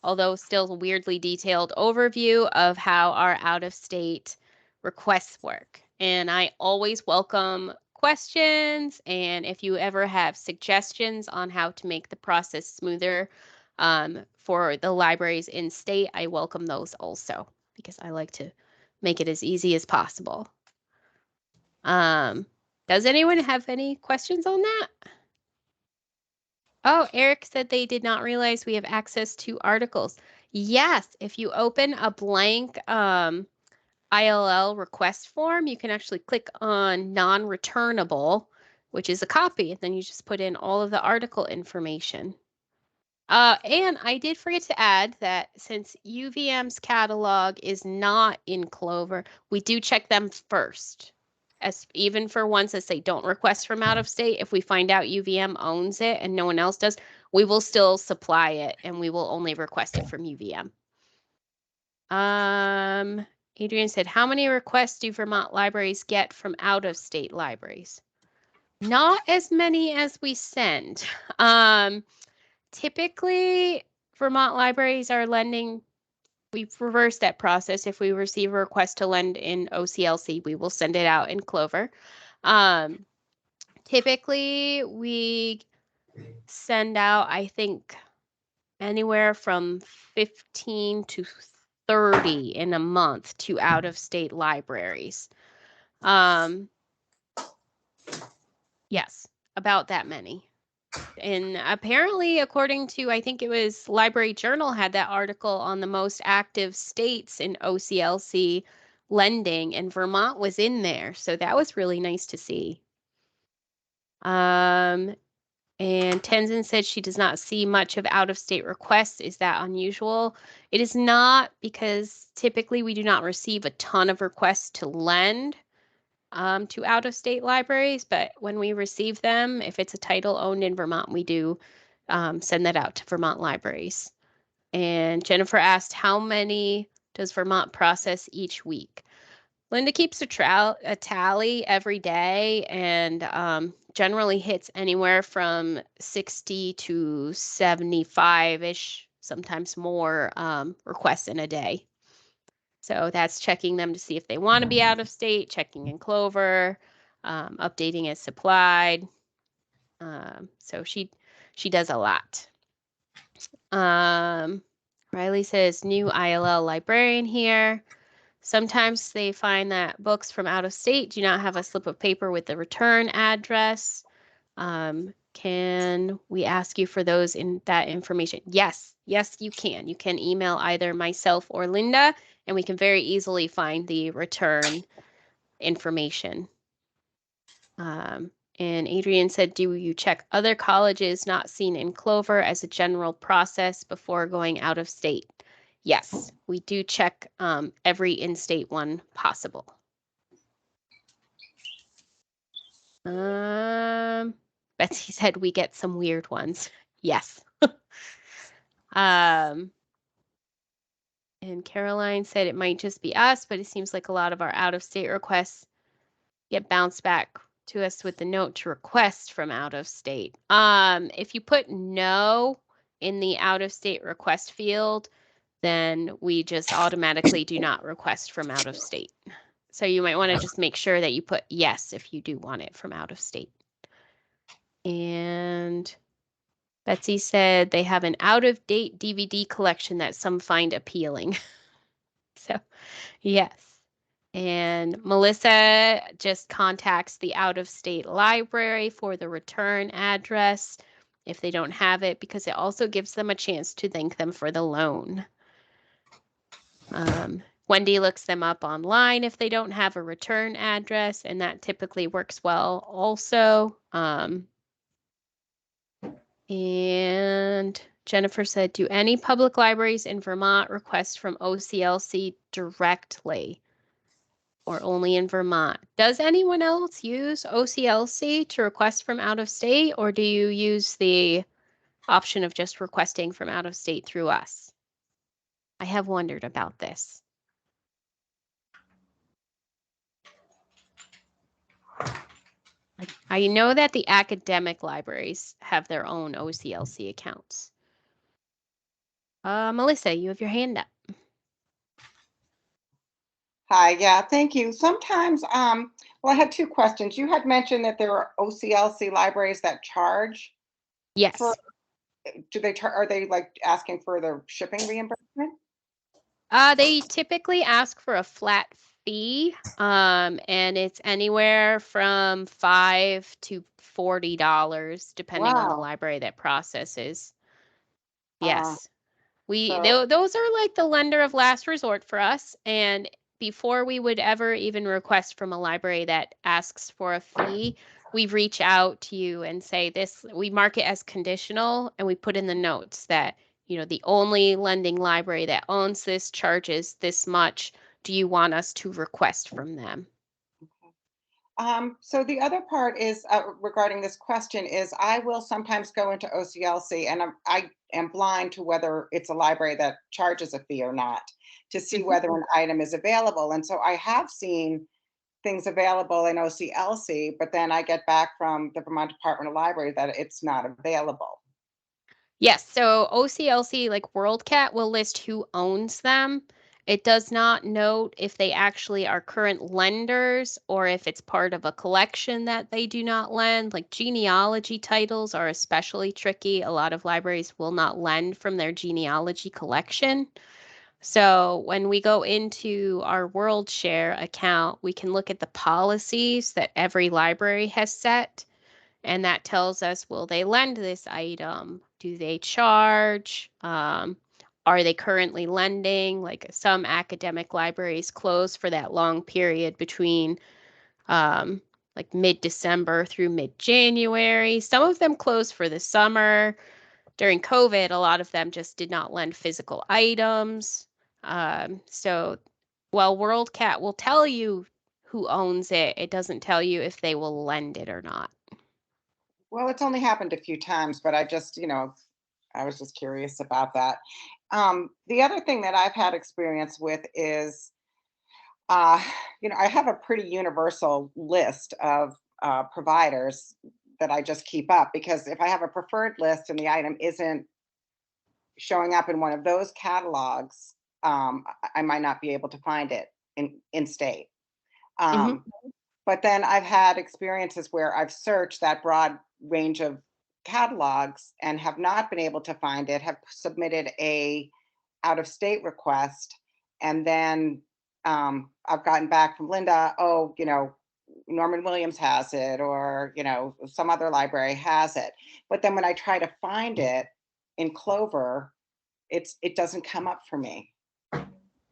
Speaker 1: although still weirdly detailed overview of how our out-of-state requests work. And I always welcome questions, and if you ever have suggestions on how to make the process smoother for the libraries in state, I welcome those also, because I like to make it as easy as possible. Does anyone have any questions on that? Oh, Eric said they did not realize we have access to articles. Yes, if you open a blank ILL request form, you can actually click on non-returnable, which is a copy, and then you just put in all of the article information. And I did forget to add that since UVM's catalog is not in Clover, we do check them first. As even for ones that say don't request from out of state, if we find out UVM owns it and no one else does, we will still supply it and we will only request it from UVM. Adrian said, how many requests do Vermont libraries get from out of state libraries? Not as many as we send. Typically, Vermont libraries are lending. We've reversed that process. If we receive a request to lend in OCLC, we will send it out in Clover. Typically, we send out, I think, anywhere from 15 to 30 in a month to out-of-state libraries. Yes, about that many. And apparently, according to, I think it was Library Journal had that article on the most active states in OCLC lending, and Vermont was in there. So that was really nice to see. And Tenzin said she does not see much of out-of-state requests. Is that unusual? It is not, because typically we do not receive a ton of requests to lend to out-of-state libraries, but when we receive them, if it's a title owned in Vermont, we do send that out to Vermont libraries. And Jennifer asked, how many does Vermont process each week? Linda keeps a tally every day and generally hits anywhere from 60 to 75-ish, sometimes more requests in a day. So that's checking them to see if they want to be out of state, checking in Clover, updating as supplied. So she does a lot. Riley says, new ILL librarian here. Sometimes they find that books from out of state do not have a slip of paper with the return address. Can we ask you for those in that information? Yes, you can. You can email either myself or Linda, and we can very easily find the return information. And Adrian said, do you check other colleges not seen in Clover as a general process before going out of state? Yes, we do check every in-state one possible. Betsy said we get some weird ones. Yes. And Caroline said it might just be us, but it seems like a lot of our out-of-state requests get bounced back to us with the note to request from out of state. If you put no in the out-of-state request field, then we just automatically do not request from out of state. So you might want to just make sure that you put yes if you do want it from out of state. And Betsy said they have an out-of-date DVD collection that some find appealing. So, yes. And Melissa just contacts the out-of-state library for the return address if they don't have it, because it also gives them a chance to thank them for the loan. Wendy looks them up online if they don't have a return address, and that typically works well also. And Jennifer said, do any public libraries in Vermont request from OCLC directly or only in Vermont? Does anyone else use OCLC to request from out of state, or do you use the option of just requesting from out of state through us? I have wondered about this. I know that the academic libraries have their own OCLC accounts. Melissa, you have your hand up.
Speaker 6: Hi, yeah, thank you. Sometimes, well, I had two questions. You had mentioned that there are OCLC libraries that charge.
Speaker 1: Yes.
Speaker 6: Do they are they like asking for the shipping reimbursement?
Speaker 1: They typically ask for a flat fee, and it's anywhere from $5 to $40, depending on the
Speaker 6: Wow.
Speaker 1: library that processes.
Speaker 6: Uh,
Speaker 1: Yes.
Speaker 6: so-
Speaker 1: Those are like the lender of last resort for us. And before we would ever even request from a library that asks for a fee, we reach out to you and say this, we mark it as conditional, and we put in the notes that, you know, the only lending library that owns this charges this much. Do you want us to request from them?
Speaker 6: So the other part is regarding this question is I will sometimes go into OCLC and I am blind to whether it's a library that charges a fee or not to see whether an item is available. And so I have seen things available in OCLC, but then I get back from the Vermont Department of Library that it's not available.
Speaker 1: Yes, so OCLC, like WorldCat, will list who owns them. It does not note if they actually are current lenders or if it's part of a collection that they do not lend. Like genealogy titles are especially tricky. A lot of libraries will not lend from their genealogy collection. So when we go into our WorldShare account, we can look at the policies that every library has set. And that tells us, will they lend this item? Do they charge? Are they currently lending? Like some academic libraries close for that long period between like mid-December through mid-January. Some of them close for the summer. During COVID, a lot of them just did not lend physical items. So while WorldCat will tell you who owns it, it doesn't tell you if they will lend it or not.
Speaker 6: Well, it's only happened a few times, but I just, I was just curious about that. The other thing that I've had experience with is, I have a pretty universal list of providers that I just keep up, because if I have a preferred list and the item isn't showing up in one of those catalogs, I might not be able to find it in state. But then I've had experiences where I've searched that broad range of catalogs and have not been able to find it, have submitted a out of state request, and then I've gotten back from Linda, oh, Norman Williams has it, or some other library has it. But then when I try to find it in Clover, it doesn't come up for me.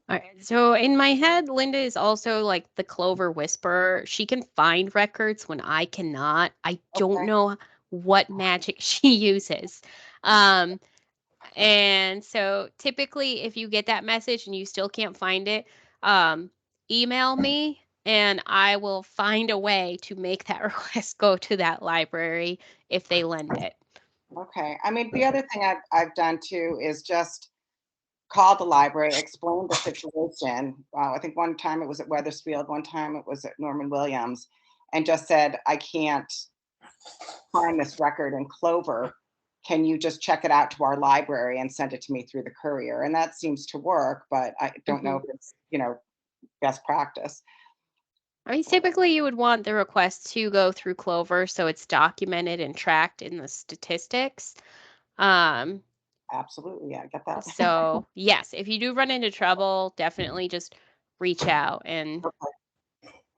Speaker 1: All right. So in my head, Linda is also like the Clover whisperer. She can find records when I cannot. I don't
Speaker 6: Okay.
Speaker 1: know what magic she uses. And so typically if you get that message and you still can't find it, email me and I will find a way to make that request go to that library if they lend it.
Speaker 6: Okay. I mean, the other thing I've done too is just call the library, explain the situation. I think one time it was at Wethersfield, one time it was at Norman Williams, and just said, I can't find this record in Clover. Can you just check it out to our library and send it to me through the Courier? And that seems to work, but I don't know if it's, best practice.
Speaker 1: I mean, typically you would want the request to go through Clover so it's documented and tracked in the statistics.
Speaker 6: Absolutely, yeah, I get that.
Speaker 1: So yes, if you do run into trouble, definitely just reach out and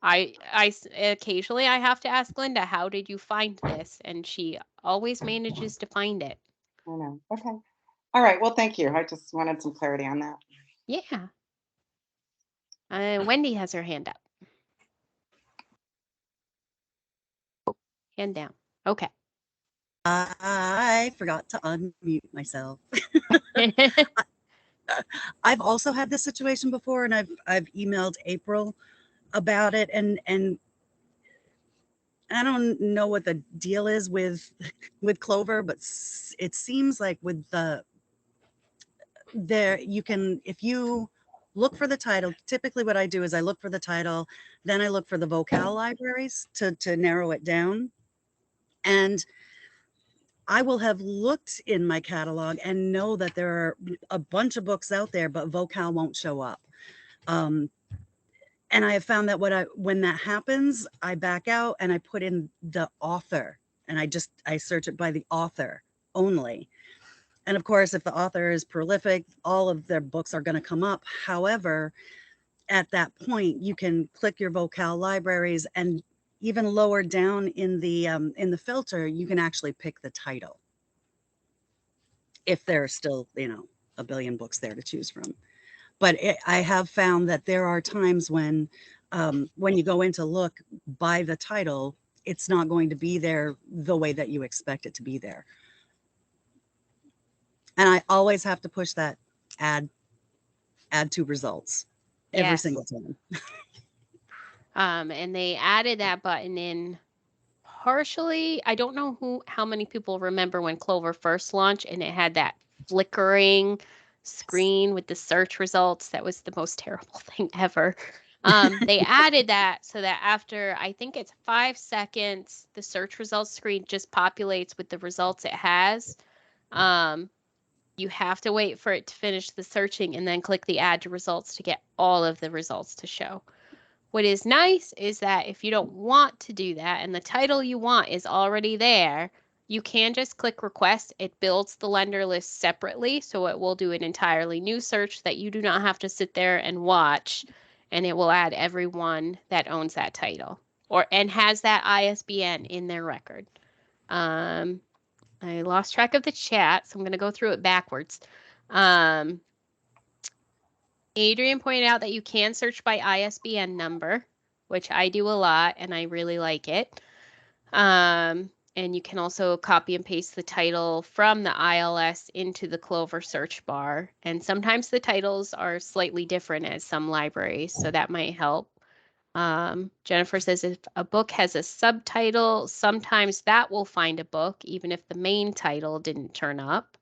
Speaker 1: Occasionally I have to ask Linda, how did you find this? And she always manages to find it.
Speaker 6: I know. Okay. All right. Well, thank you. I just wanted some clarity on that.
Speaker 1: Yeah. Wendy has her hand up. Hand down. Okay.
Speaker 2: I forgot to unmute myself. I've also had this situation before, and I've emailed April about it, and I don't know what the deal is with Clover, but it seems like with you can, if you look for the title, typically what I do is I look for the title, then I look for the vocal libraries to narrow it down. And I will have looked in my catalog and know that there are a bunch of books out there, but vocal won't show up. And I have found that when that happens, I back out and I put in the author, and I search it by the author only. And of course, if the author is prolific, all of their books are going to come up. However, at that point, you can click your vocal libraries, and even lower down in the filter, you can actually pick the title, if there are still, a billion books there to choose from. But I have found that there are times when you go in to look by the title, it's not going to be there the way that you expect it to be there. And I always have to push that add to results every
Speaker 1: Yes.
Speaker 2: single time.
Speaker 1: And they added that button in partially. I don't know how many people remember when Clover first launched and it had that flickering screen with the search results. That was the most terrible thing ever. They added that so that after, I think it's 5 seconds, the search results screen just populates with the results it has. You have to wait for it to finish the searching and then click the add to results to get all of the results to show. What is nice is that if you don't want to do that and the title you want is already there, you can just click request. It builds the lender list separately, so it will do an entirely new search that you do not have to sit there and watch, and it will add everyone that owns that title and has that ISBN in their record. I lost track of the chat, so I'm going to go through it backwards. Adrian pointed out that you can search by ISBN number, which I do a lot, and I really like it. And you can also copy and paste the title from the ILS into the Clover search bar. And sometimes the titles are slightly different at some libraries, so that might help. Jennifer says if a book has a subtitle, sometimes that will find a book, even if the main title didn't turn up.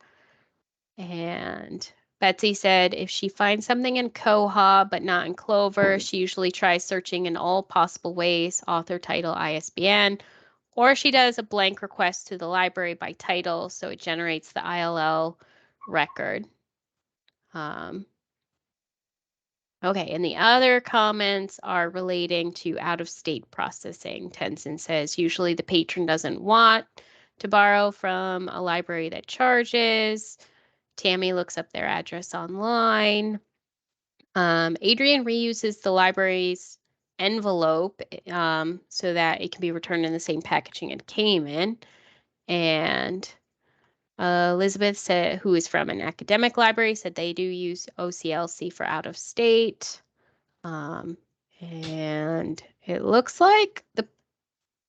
Speaker 1: And Betsy said if she finds something in Koha but not in Clover, she usually tries searching in all possible ways, author, title, ISBN, or she does a blank request to the library by title, so it generates the ILL record. Okay, and the other comments are relating to out-of-state processing. Tenzin says usually the patron doesn't want to borrow from a library that charges. Tammy looks up their address online. Adrian reuses the library's envelope so that it can be returned in the same packaging it came in. And Elizabeth said, who is from an academic library, said they do use OCLC for out of state. And it looks like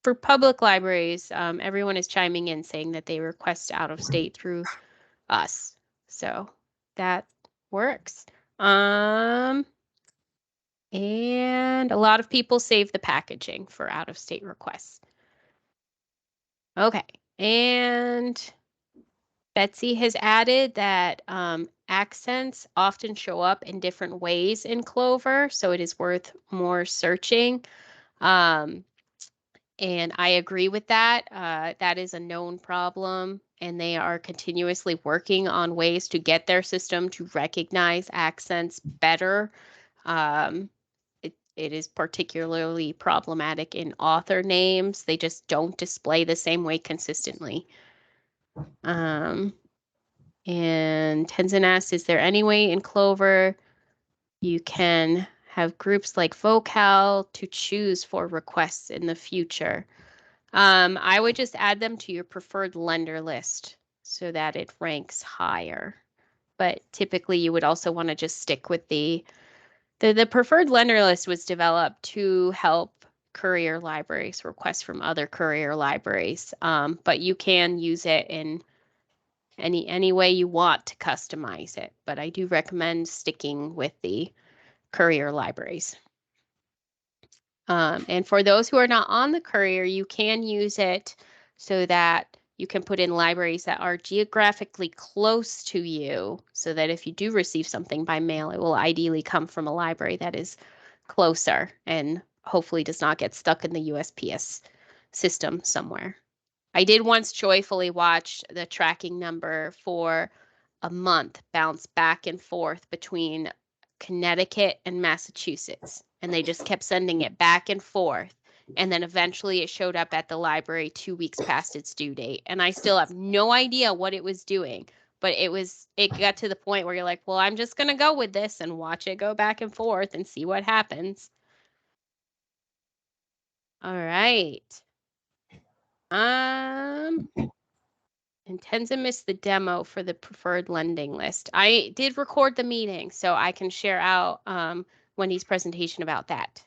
Speaker 1: for public libraries, everyone is chiming in saying that they request out of state through us. So that works. And a lot of people save the packaging for out of state requests. Okay, and Betsy has added that accents often show up in different ways in Clover, so it is worth more searching. And I agree with that. That is a known problem, and they are continuously working on ways to get their system to recognize accents better. It is particularly problematic in author names. They just don't display the same way consistently. And Tenzin asks, is there any way in Clover you can have groups like Vocal to choose for requests in the future. I would just add them to your preferred lender list so that it ranks higher. But typically you would also want to just stick with the preferred lender list was developed to help Courier libraries request from other Courier libraries. But you can use it in any way you want to customize it. But I do recommend sticking with the Courier libraries. And for those who are not on the Courier, you can use it so that you can put in libraries that are geographically close to you, so that if you do receive something by mail, it will ideally come from a library that is closer and hopefully does not get stuck in the USPS system somewhere. I did once joyfully watch the tracking number for a month bounce back and forth between Connecticut and Massachusetts, and they just kept sending it back and forth. And then eventually it showed up at the library 2 weeks past its due date. And I still have no idea what it was doing, but it got to the point where you're like, well, I'm just going to go with this and watch it go back and forth and see what happens. All right. And Tenzin missed the demo for the preferred lending list. I did record the meeting, so I can share out Wendy's presentation about that.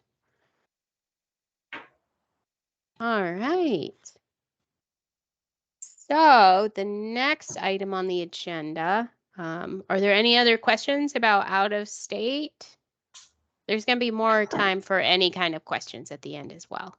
Speaker 1: All right. So the next item on the agenda, are there any other questions about out of state? There's going to be more time for any kind of questions at the end as well.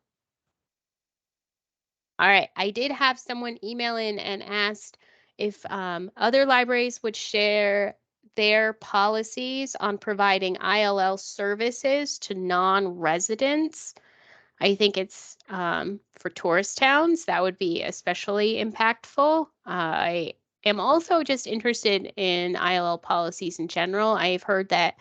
Speaker 1: All right, I did have someone email in and asked if other libraries would share their policies on providing ILL services to non-residents. I think it's for tourist towns, that would be especially impactful. I am also just interested in ILL policies in general. I've heard that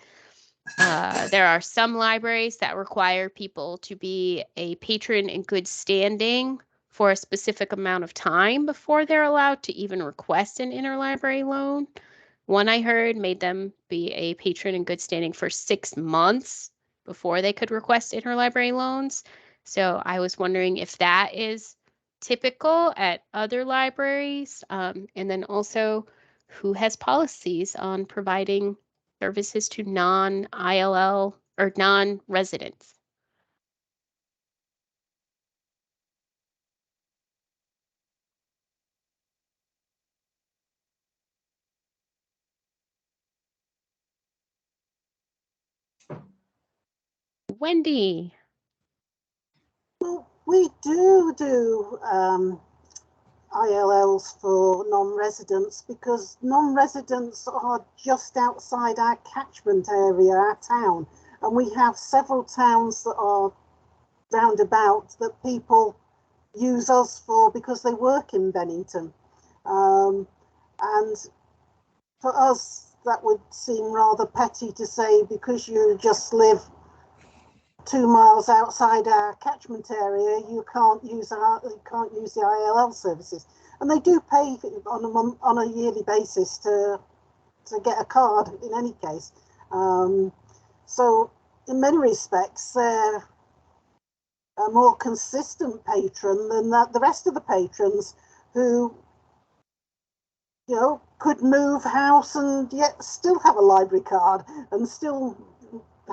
Speaker 1: there are some libraries that require people to be a patron in good standing for a specific amount of time before they're allowed to even request an interlibrary loan. One I heard made them be a patron in good standing for 6 months before they could request interlibrary loans. So I was wondering if that is typical at other libraries, and then also who has policies on providing services to non-ILL or non-residents. Wendy.
Speaker 4: Well, we do ILLs for non-residents because non-residents are just outside our catchment area, our town, and we have several towns that are roundabout that people use us for because they work in Bennington. And for us, that would seem rather petty to say because you just live 2 miles outside our catchment area, you can't use the ILL services, and they do pay on a yearly basis to get a card in any case. So in many respects, they're a more consistent patron than the rest of the patrons who, could move house and yet still have a library card and still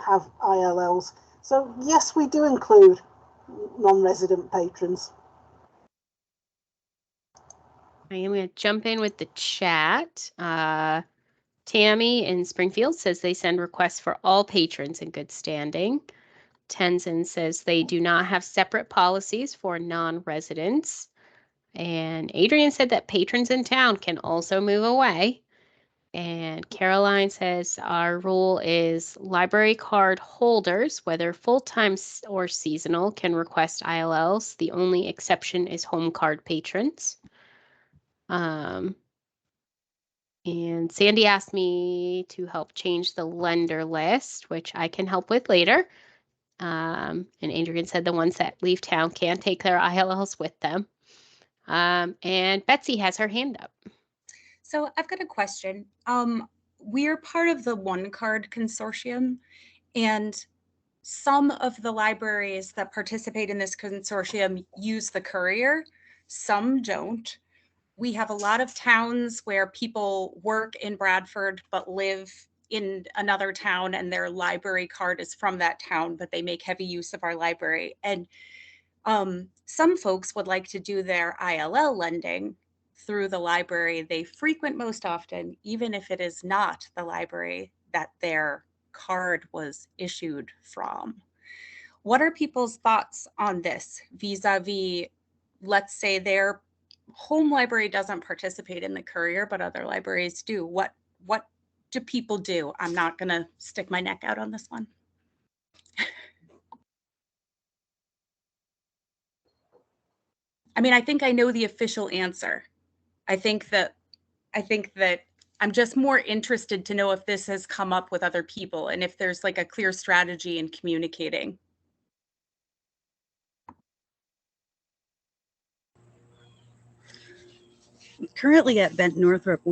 Speaker 4: have ILLs. So yes, we do include non-resident patrons.
Speaker 1: I am going to jump in with the chat. Tammy in Springfield says they send requests for all patrons in good standing. Tenzin says they do not have separate policies for non-residents. And Adrian said that patrons in town can also move away. And Caroline says our rule is library card holders, whether full-time or seasonal, can request ILLs. The only exception is home card patrons. And Sandy asked me to help change the lender list, which I can help with later. And Adrian said the ones that leave town can take their ILLs with them. And Betsy has her hand up.
Speaker 3: So I've got a question. We're part of the One Card Consortium, and some of the libraries that participate in this consortium use the Courier, some don't. We have a lot of towns where people work in Bradford but live in another town and their library card is from that town, but they make heavy use of our library. And some folks would like to do their ILL lending through the library they frequent most often, even if it is not the library that their card was issued from. What are people's thoughts on this vis-a-vis, let's say their home library doesn't participate in the Courier, but other libraries do? What do people do? I'm not going to stick my neck out on this one. I mean, I think I know the official answer. I think that I'm just more interested to know if this has come up with other people and if there's like a clear strategy in communicating.
Speaker 2: Currently at Bent Northrop,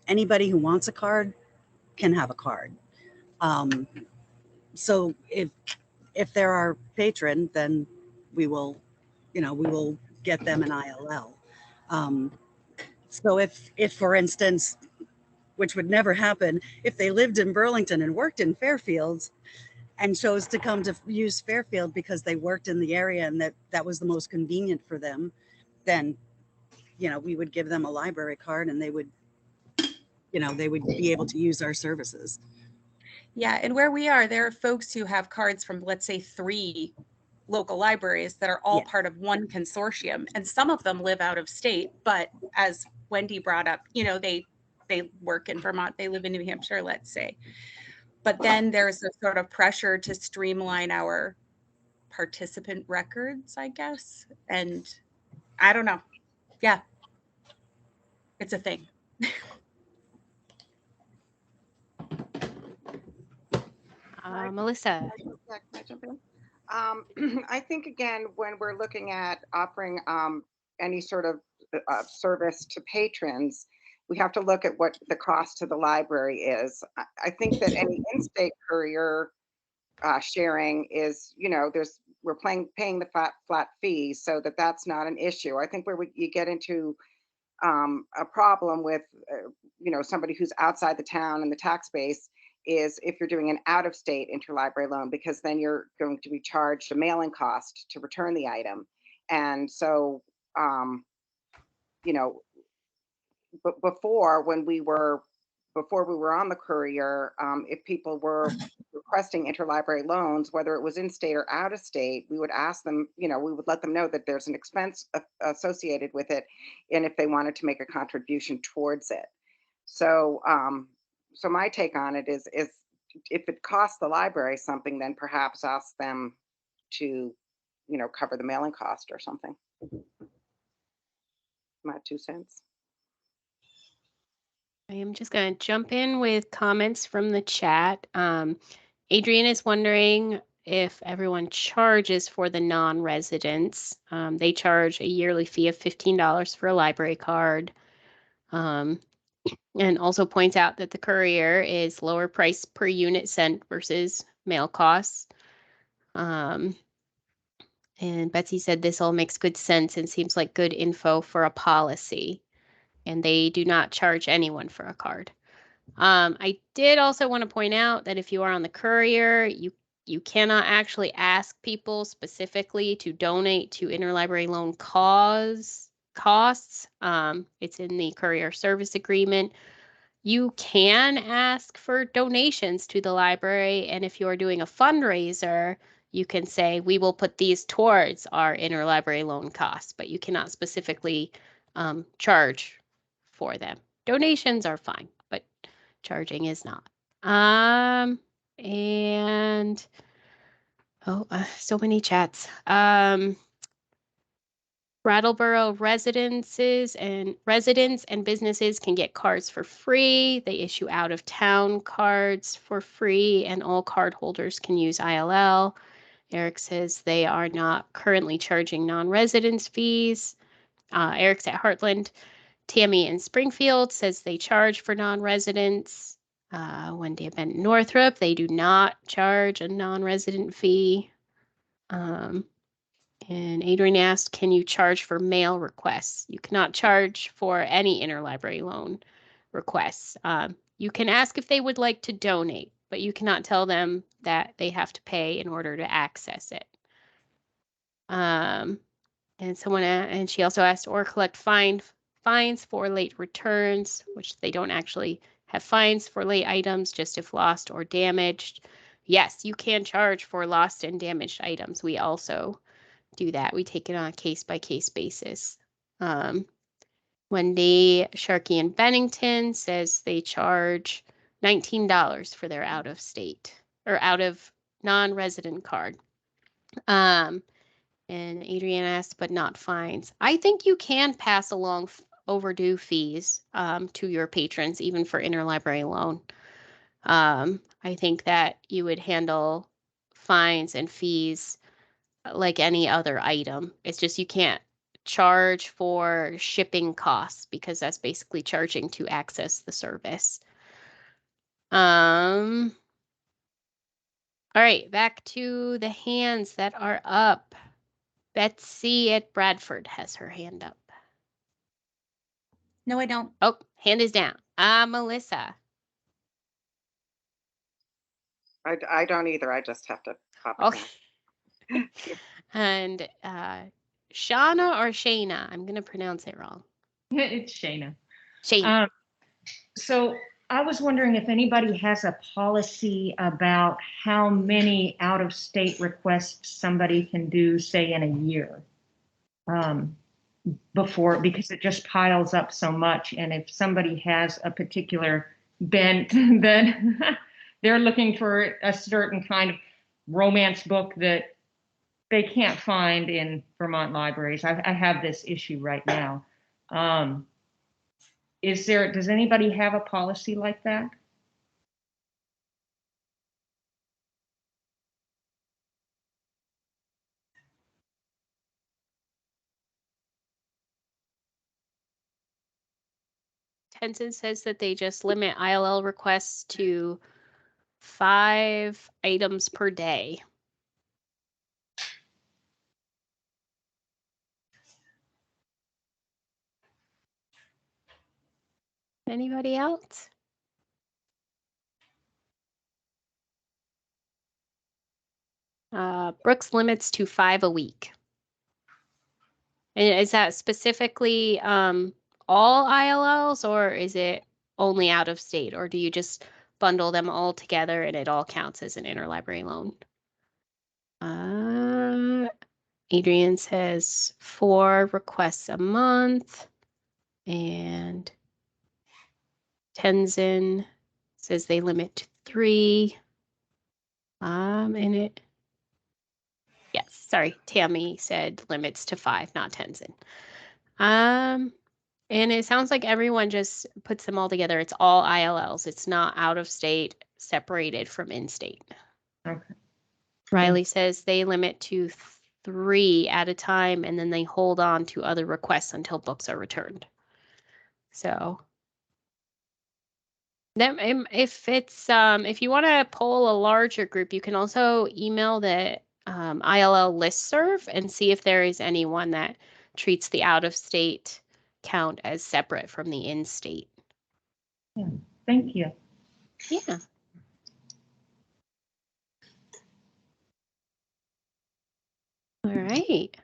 Speaker 2: anybody who wants a card can have a card. So if they're our patron, then we will get them an ILL. So if for instance, which would never happen, if they lived in Burlington and worked in Fairfield and chose to come to use Fairfield because they worked in the area and that was the most convenient for them, then we would give them a library card and they would be able to use our services.
Speaker 3: Yeah, and where we are, there are folks who have cards from, let's say, 3 local libraries that are all part of one consortium, and some of them live out of state, but as Wendy brought up, they work in Vermont, they live in New Hampshire, let's say. But then there's a sort of pressure to streamline our participant records, I guess. And I don't know. Yeah, it's a thing.
Speaker 1: Melissa.
Speaker 6: Can I jump in? I think, again, when we're looking at offering any sort of service to patrons, we have to look at what the cost to the library is. I think that any in-state courier sharing is, we're paying the flat fee, so that's not an issue. I think where you get into a problem with, somebody who's outside the town and the tax base is if you're doing an out-of-state interlibrary loan, because then you're going to be charged a mailing cost to return the item. And so, but before we were on the Courier, if people were requesting interlibrary loans, whether it was in state or out of state, we would ask them, we would let them know that there's an expense associated with it, and if they wanted to make a contribution towards it. So, so my take on it is if it costs the library something, then perhaps ask them to, cover the mailing cost or something. My 2 cents.
Speaker 1: I am just going to jump in with comments from the chat. Adrian is wondering if everyone charges for the non-residents. They charge a yearly fee of $15 for a library card. And also points out that the Courier is lower price per unit sent versus mail costs. And Betsy said this all makes good sense and seems like good info for a policy. And they do not charge anyone for a card. I did also want to point out that if you are on the Courier, you cannot actually ask people specifically to donate to interlibrary loan costs. It's in the Courier service agreement. You can ask for donations to the library, and if you are doing a fundraiser, you can say, we will put these towards our interlibrary loan costs, but you cannot specifically charge for them. Donations are fine, but charging is not. And so many chats. Brattleboro residents and businesses can get cards for free. They issue out-of-town cards for free, and all card holders can use ILL. Eric says they are not currently charging non-residents fees. Eric's at Heartland. Tammy in Springfield says they charge for non-residents. Wendy at Benton Northrop, they do not charge a non-resident fee. And Adrian asked, can you charge for mail requests? You cannot charge for any interlibrary loan requests. You can ask if they would like to donate, but you cannot tell them that they have to pay in order to access it. And she also asked, or collect fines for late returns, which they don't actually have fines for late items, just if lost or damaged. Yes, you can charge for lost and damaged items. We also do that. We take it on a case-by-case basis. Wendy Sharkey in Bennington says they charge $19 for their out-of-state or out-of non-resident card. And Adrienne asked, but not fines. I think you can pass along overdue fees to your patrons, even for interlibrary loan. I think that you would handle fines and fees like any other item. It's just you can't charge for shipping costs because that's basically charging to access the service. All right, back to the hands that are up. Betsy at Bradford has her hand up.
Speaker 3: No, I don't.
Speaker 1: Oh, hand is down. Melissa.
Speaker 6: I don't either. I just have to pop it
Speaker 1: Okay.
Speaker 6: down.
Speaker 1: And Shauna or Shayna? I'm going to pronounce it wrong.
Speaker 9: It's Shayna.
Speaker 1: Shayna.
Speaker 9: So I was wondering if anybody has a policy about how many out-of-state requests somebody can do, say, in a year, because it just piles up so much. And if somebody has a particular bent, then they're looking for a certain kind of romance book that they can't find in Vermont libraries. I have this issue right now. Does anybody have a policy like that?
Speaker 1: Tenzin says that they just limit ILL requests to 5 items per day. Anybody else? Brooks limits to 5 a week. And is that specifically all ILLs, or is it only out of state, or do you just bundle them all together and it all counts as an interlibrary loan? Adrian says 4 requests a month, and Tenzin says they limit to 3. Yes, sorry, Tammy said limits to 5, not Tenzin. And it sounds like everyone just puts them all together. It's all ILLs. It's not out of state, separated from in-state.
Speaker 9: Okay.
Speaker 1: Riley says they limit to 3 at a time, and then they hold on to other requests until books are returned. So that if you want to poll a larger group, you can also email the ILL listserv and see if there is anyone that treats the out-of-state count as separate from the in-state.
Speaker 9: Yeah, thank you.
Speaker 1: Yeah. All right.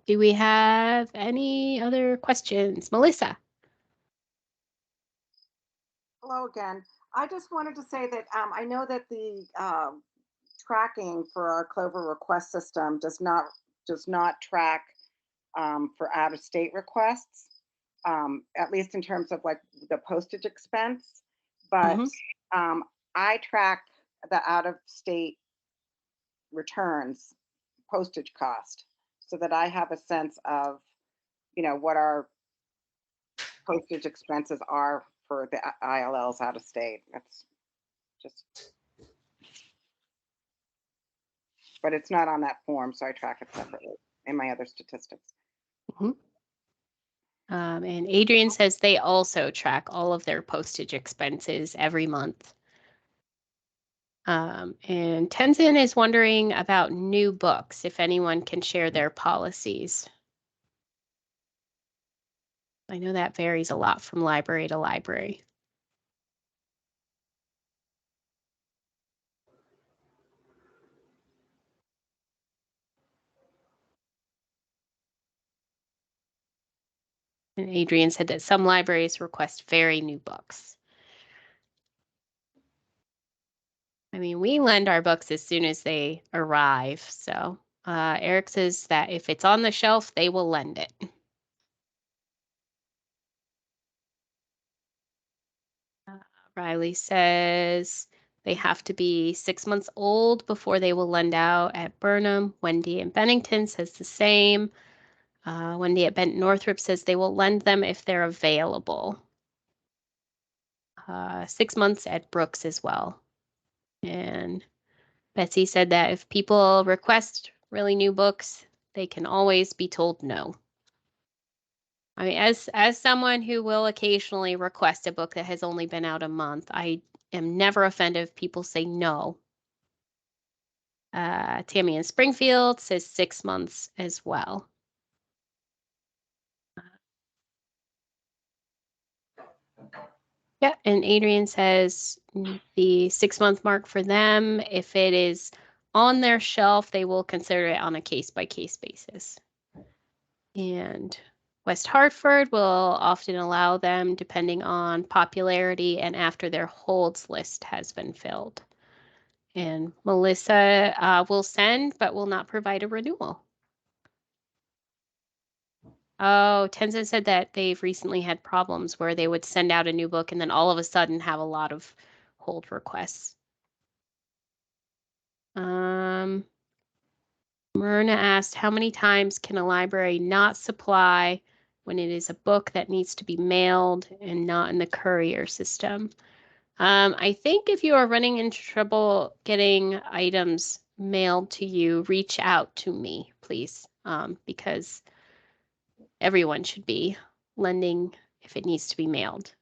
Speaker 1: Do we have any other questions? Melissa.
Speaker 6: Hello again. I just wanted to say that I know that the tracking for our Clover request system does not track for out-of-state requests, at least in terms of like the postage expense. But I track the out-of-state returns postage cost so that I have a sense of, what our postage expenses are for the ILLs out of state. That's just, but it's not on that form, so I track it separately in my other statistics.
Speaker 1: And Adrian says they also track all of their postage expenses every month. And Tenzin is wondering about new books, if anyone can share their policies. I know that varies a lot from library to library. And Adrian said that some libraries request very new books. I mean, we lend our books as soon as they arrive. So Eric says that if it's on the shelf, they will lend it. Riley says they have to be 6 months old before they will lend out at Burnham. Wendy in Bennington says the same. Wendy at Bent Northrop says they will lend them if they're available. 6 months at Brooks as well. And Betsy said that if people request really new books, they can always be told no. I mean, as someone who will occasionally request a book that has only been out a month, I am never offended if people say no. Tammy in Springfield says 6 months as well. Yeah, and Adrian says the 6 month mark for them, if it is on their shelf, they will consider it on a case-by-case basis. And West Hartford will often allow them depending on popularity and after their holds list has been filled. And Melissa will send, but will not provide a renewal. Oh, Tenzin said that they've recently had problems where they would send out a new book and then all of a sudden have a lot of hold requests. Myrna asked, how many times can a library not supply when it is a book that needs to be mailed and not in the courier system? I think if you are running into trouble getting items mailed to you, reach out to me, please, because everyone should be lending if it needs to be mailed.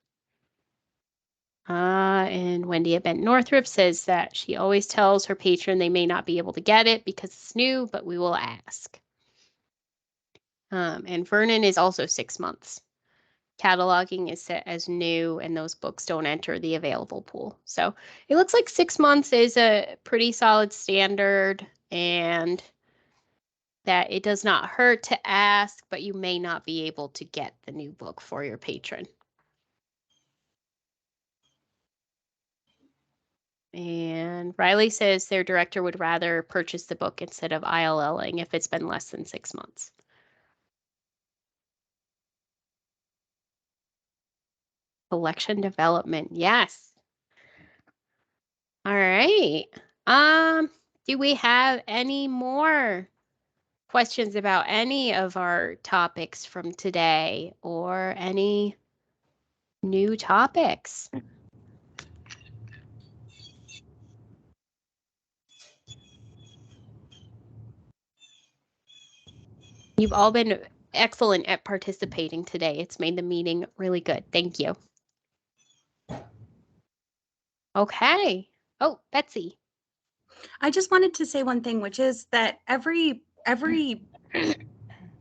Speaker 1: And Wendy at Bent Northrop says that she always tells her patron they may not be able to get it because it's new, but we will ask. And Vernon is also 6 months. Cataloging is set as new and those books don't enter the available pool. So it looks like 6 months is a pretty solid standard and that it does not hurt to ask, but you may not be able to get the new book for your patron. And Riley says their director would rather purchase the book instead of ILLing if it's been less than 6 months. Collection development, yes. All right. Do we have any more questions about any of our topics from today or any new topics? You've all been excellent at participating today. It's made the meeting really good. Thank you. Okay. Oh, Betsy.
Speaker 3: I just wanted to say one thing, which is that every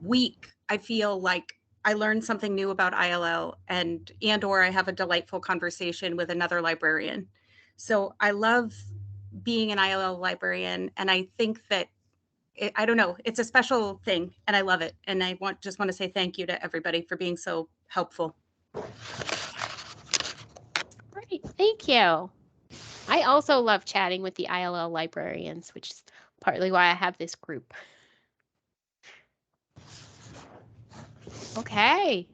Speaker 3: week I feel like I learn something new about ILL and or I have a delightful conversation with another librarian. So I love being an ILL librarian, and I think that I don't know, it's a special thing and I love it. And I just want to say thank you to everybody for being so helpful.
Speaker 1: Great, thank you. I also love chatting with the ILL librarians, which is partly why I have this group. Okay.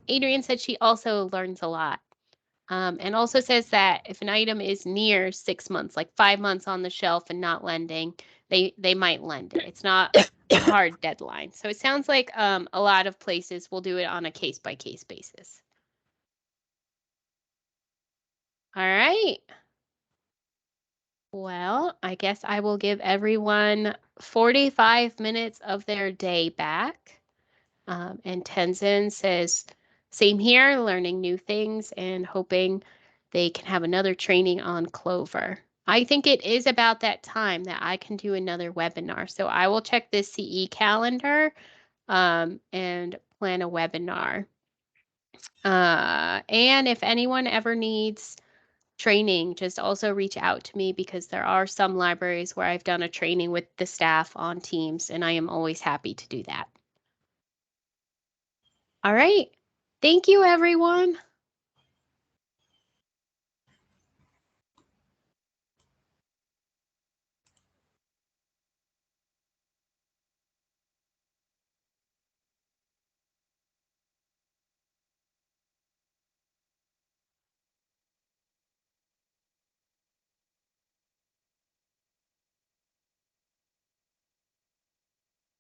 Speaker 1: Adrian said she also learns a lot. And also says that if an item is near 6 months, like 5 months on the shelf and not lending, they might lend it. It's not a hard deadline. So it sounds like a lot of places will do it on a case-by-case basis. All right. Well, I guess I will give everyone 45 minutes of their day back. And Tenzin says, same here, learning new things and hoping they can have another training on Clover. I think it is about that time that I can do another webinar. So I will check this CE calendar and plan a webinar. And if anyone ever needs training, just also reach out to me, because there are some libraries where I've done a training with the staff on Teams, and I am always happy to do that. All right. Thank you, everyone.